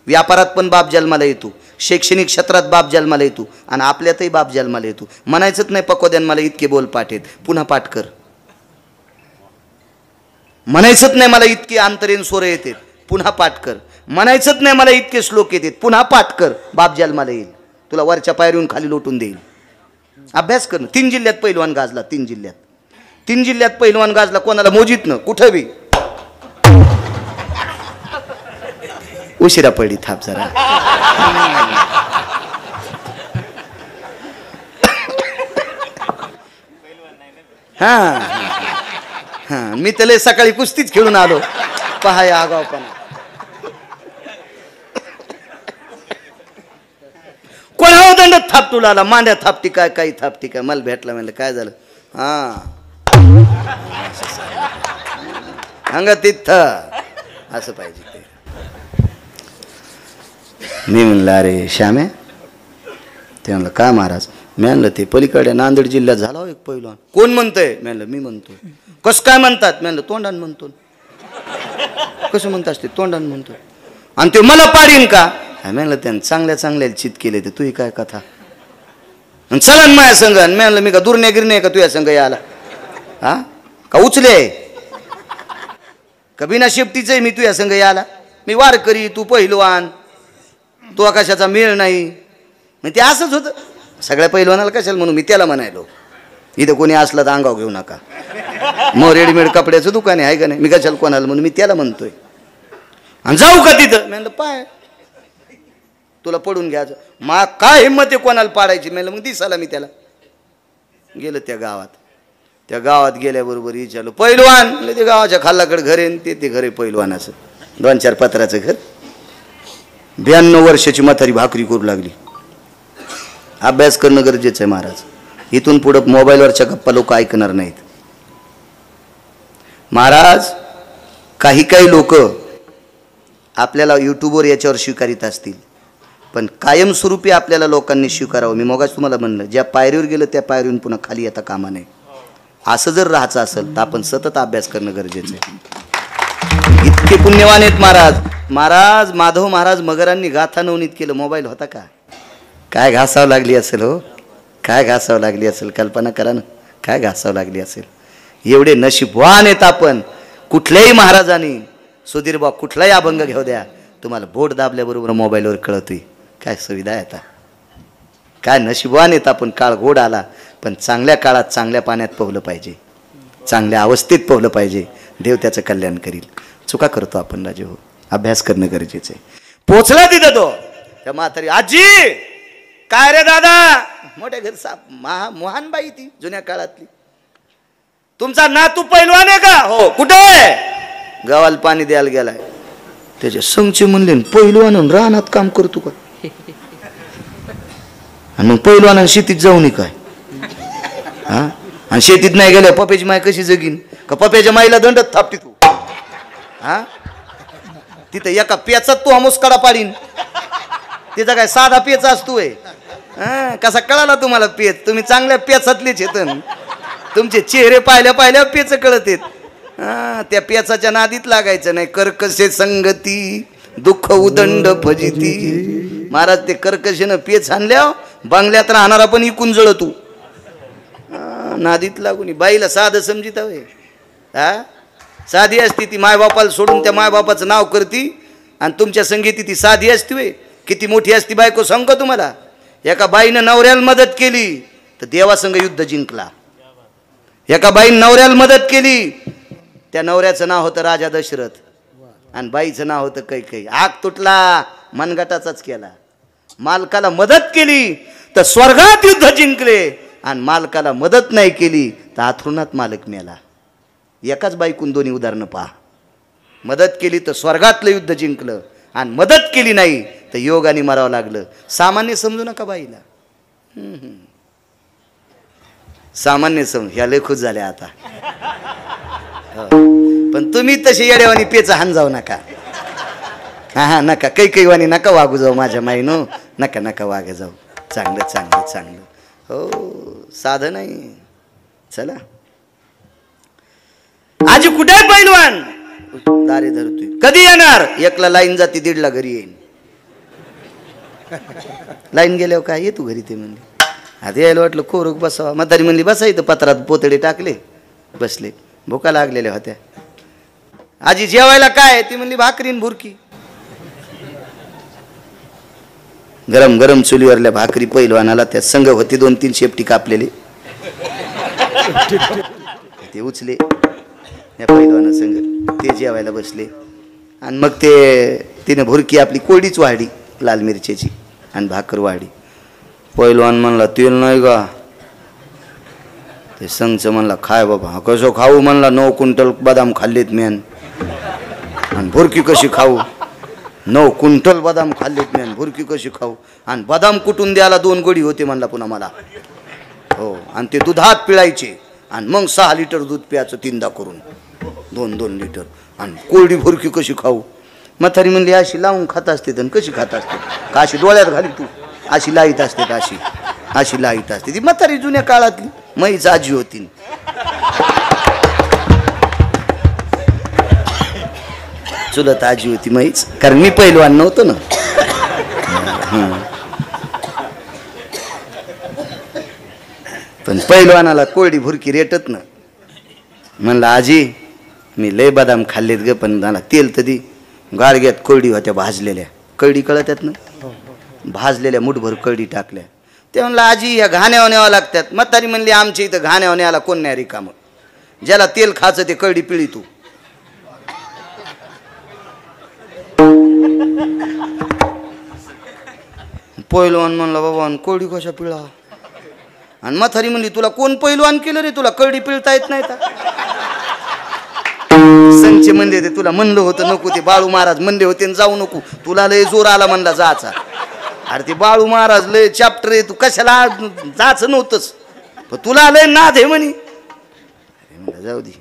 व्यापारात पण बाप जन्माला येतो, शैक्षणिक क्षेत्रात बाप जन्माला येतो आणि आपल्यातही बाप जन्माला येतो. म्हणायचंच नाही पक्वद्यान मला इतके बोल पाठ आहेत, पुन्हा पाठ कर. म्हणायचंच नाही मला इतके अंतरेन सोरे येतात, पुन्हा पाठ कर. म्हणायचंच नाही मला इतके श्लोक येतात, पुन्हा पाठ कर. बाप जन्माला येईल, तुला वरच्या पायरीहून खाली लोटून देईल. अभ्यास करणं. 3 जिल्ह्यात पैलवान गाजला. 3 जिल्ह्यात पैलवान गाजला. कोणाला? मोजीतनं. कुठं बी उशिरा पडली थाप जरा. हा हा मी त्याला सकाळी कुस्तीच खेळून आलो. पहा या आगावपणा. कोणा दंड थाप तुला आला मांड्या थापटी काय काही थापटी काय. मला भेटला म्हणलं काय झालं. हा अंग तिथं असं पाहिजे ते. मी म्हणलं अरे श्यामे. ते म्हणलं काय महाराज. मी म्हणलं ते पलीकडे नांदेड जिल्ह्यात झाला हो एक पहिलवान. कोण म्हणतंय. मी म्हणलं मी म्हणतो. कसं काय म्हणतात. मी म्हणलं तोंडान म्हणतो. कसं म्हणतात ते तोंडान म्हणतो. आणि ते मला पाडीन का. मी म्हणलं त्यानं चांगल्या चांगल्या चित केले ते तुही काय कथा. चला माझ्या संघ. मी म्हणलं मी का दुर्ण्या गिरणे का तुझ्या संघ याला. हा का उचले का बिना शेपटीच मी तुझ्या संघ याला. मी वार करी तू पहिलवान. तू आकाशाचा मेळ नाही. मग ते असंच होतं. सगळ्या पहिलवानाला कशाला म्हणून मी त्याला म्हणायलो. इथं कोणी असलं तर अंगाव घेऊ नका. मग रेडीमेड कपड्याचं दुकान आहे का नाही. मी कशाला कोणाला म्हणून मी त्याला म्हणतोय. आणि जाऊ का तिथं. म्हणलं पाय तुला पडून घ्यायचं. मा काय हिंमत आहे कोणाला पाडायची. म्हणलं मग दिसाला मी त्याला. गेलं त्या गावात. त्या गावात गेल्याबरोबर विचारलो पहिलवान. म्हणजे ते गावाच्या खाल्लाकडे घर आहे. ते घर आहे पहिलवानाचं. 2-4 पत्राचं घर. 92 वर्षाची म्हातारी भाकरी करू लागली. अभ्यास करणं गरजेचं आहे महाराज. इथून पुढं मोबाईलवरच्या गप्पा लोक ऐकणार नाहीत महाराज. काही काही लोक आपल्याला यूट्यूबवर याच्यावर स्वीकारित असतील पण कायमस्वरूपी आपल्याला लोकांनी स्वीकारावं. मी मगाच तुम्हाला म्हणलं ज्या पायरीवर गेलं त्या पायरीवरून पुन्हा खाली येता कामा नये. असं जर राहायचं असेल तर आपण सतत अभ्यास करणं गरजेचं आहे. इतके पुण्यवान आहेत महाराज. महाराज माधव महाराज मगरांनी गाथा नवनीत केलं. मोबाईल होता का. काय घासावं लागली असेल हो. काय घासावं लागली असेल. कल्पना करा ना काय घासावं लागली असेल. एवढे नशीबवान आहेत आपण. कुठल्याही महाराजांनी सुधीर बा कुठलाही अभंग घेऊ द्या तुम्हाला बोट दाबल्याबरोबर मोबाईलवर कळतोय. काय सुविधा आहे आता. काय नशीबवान आहेत आपण. काळ गोड आला पण चांगल्या काळात चांगल्या पाण्यात पोहलं पाहिजे. चांगल्या अवस्थेत पोहलं पाहिजे. देव त्याचं कल्याण करील. चुका करतो आपण राजे हो. अभ्यास करणं गरजेचं आहे. पोचला तिथं तो. त्या म्हातारी आजी काय रे दादा. मोठ्या घर साप महान बाई ती जुन्या काळातली. तुमचा नातू पैलवान आहे का. हो कुठे. गावाला पाणी द्यायला गेलाय. त्याच्या संगचे म्हणले पैलवान रानात काम करतो का. आणि मग पैलवान शेतीत जाऊन काय. हा आणि शेतीत नाही गेल्या पप्याची माय कशी जगीन का. पप्याच्या माईला दंडत थापटी तू. हा तिथं एका पेचात तू मुस्काडा पाडीन. तिचा काय साधा पेच असतोय. हा कसा कळाला तुम्हाला पेच. तुम्ही चांगल्या पेचातलेच येत. तुमचे चेहरे पाहिल्या पेच कळत येत. हा त्या पेचाच्या नादीत लागायचं नाही. कर्कशे संगती दुःख उदंड फजिती. महाराज ते कर्कशेनं पेच आणल्या बंगल्यात राहणारा पण इकून जळ तू. नादीत लागून बाईला साधं समजित हवे. हा साधी असती ती मायबापाला सोडून त्या मायबापाचं नाव करती आणि तुमच्या संगीती ती साधी असती वे. किती मोठी असती बायको सांग तुम्हाला. एका बाईनं नवऱ्याला मदत केली तर देवासंग युद्ध जिंकला. एका बाईनं नवऱ्याला मदत केली त्या नवऱ्याचं नाव होतं राजा दशरथ आणि बाईचं नाव होतं कैकेयी. आग तुटला मनगटाचाच केला. मालकाला मदत केली तर स्वर्गात युद्ध जिंकले आणि मालकाला मदत नाही केली तर आथरुणात मालक मेला. एकाच बाईकून दोन्ही उदाहरणं पहा. मदत केली तर स्वर्गातलं युद्ध जिंकलं आणि मदत केली नाही तर योगाने मरावं लागलं. सामान्य समजू नका बाईला. सामान्य समज ह्या लय खुश झाल्या आता. पण तुम्ही तशी येड्यावानी पेचा हान जाऊ नका. हा नका काही वाणी नका वागू जाऊ माझ्या माईनो. नका वागे जाऊ. चांगलं चांगलं चांगलं हो साधं नाही. चला आजी कुठे आहे पैलवान. दारे धरतोय. कधी येणार. एकला लाईन जाते 1:30 घरी येईन. लाईन गेल्यावर काय येतो घरी ते म्हणले. आता यायला वाटलं खोरूक बसावा. म्हातारी म्हणली बसा इथं. पत्रात पोतडे टाकले बसले. भुका लागलेल्या होत्या. आजी जेवायला काय. ती म्हणली भाकरीन भुरकी. गरम गरम चुलीवरल्या भाकरी पैलवानाला त्या संघ होती 2-3 शेपटी कापलेली. ते उचले त्या पैलवाना संघ ते जेवायला बसले. आणि मग ते तिने भुरकी आपली कोरडीच वाढली लाल मिरच्याची आणि भाकर वाढली. पहिलवान म्हणला तेल नाही का? ते संच म्हणला खाय बाबा. कसं खाऊ म्हणला? 9 क्विंटल बदाम खाल्लेत म्यान आणि भुरकी कशी खाऊ? 9 क्विंटल बदाम खाल्लेत म्यान भुरकी कशी खाऊ? आणि बदाम कुटून द्यायला 2 गडी होते म्हणला पुन्हा मला. हो, आणि ते दुधात पिळायचे आणि मग 6 लिटर दूध प्यायचं 3दा करून 2-2 लिटर. आणि कोरडी भुरकी कशी खाऊ? म्हातारी म्हणली अशी लावून खात असते. तर कशी खात असते? का अशी डोळ्यात घाली तू? अशी लाईत असते का? अशी लाईत असते ती म्हातारी जुन्या काळातली मैच आजी होती. चुलत आजी होती मैच. कारण मी पहिलवान नव्हतो ना. पण पहिलवानाला कोरडी भुरकी रेटत ना. म्हणलं आजी मी लय बदाम खाल्लेत ग, पण मला तेल तर दी. गाडग्यात कोरडी होत्या भाजलेल्या. कळडी कळत्यात ना? भाजलेल्या मुठभर कळडी टाकल्या. ते म्हणलं आजी या घाण्यावर न्यावं लागतात. म्हातारी म्हणली आमच्या इथं घाण्यावर न्यायला कोण नाही रिकामं. ज्याला तेल खायचं ते कळडी पिळी तू. पहिलवान म्हणला बाबा कोरडी कशा पिळा? आणि म्हातारी म्हणली तुला कोण पहिलवान केलं रे? तुला कळडी पिळता येत नाही का? संचे म्हणले ते तुला म्हणलं होतं नको. ते बाळू महाराज म्हणले होते जाऊ नको. तुला लय जोर आला म्हणला जायचा. अरे ते बाळू महाराज लय चॅप्टर आहे, तू कशाला जायचं नव्हतंच. पण तुला लय नाद आहे म्हणे. जाऊ दे.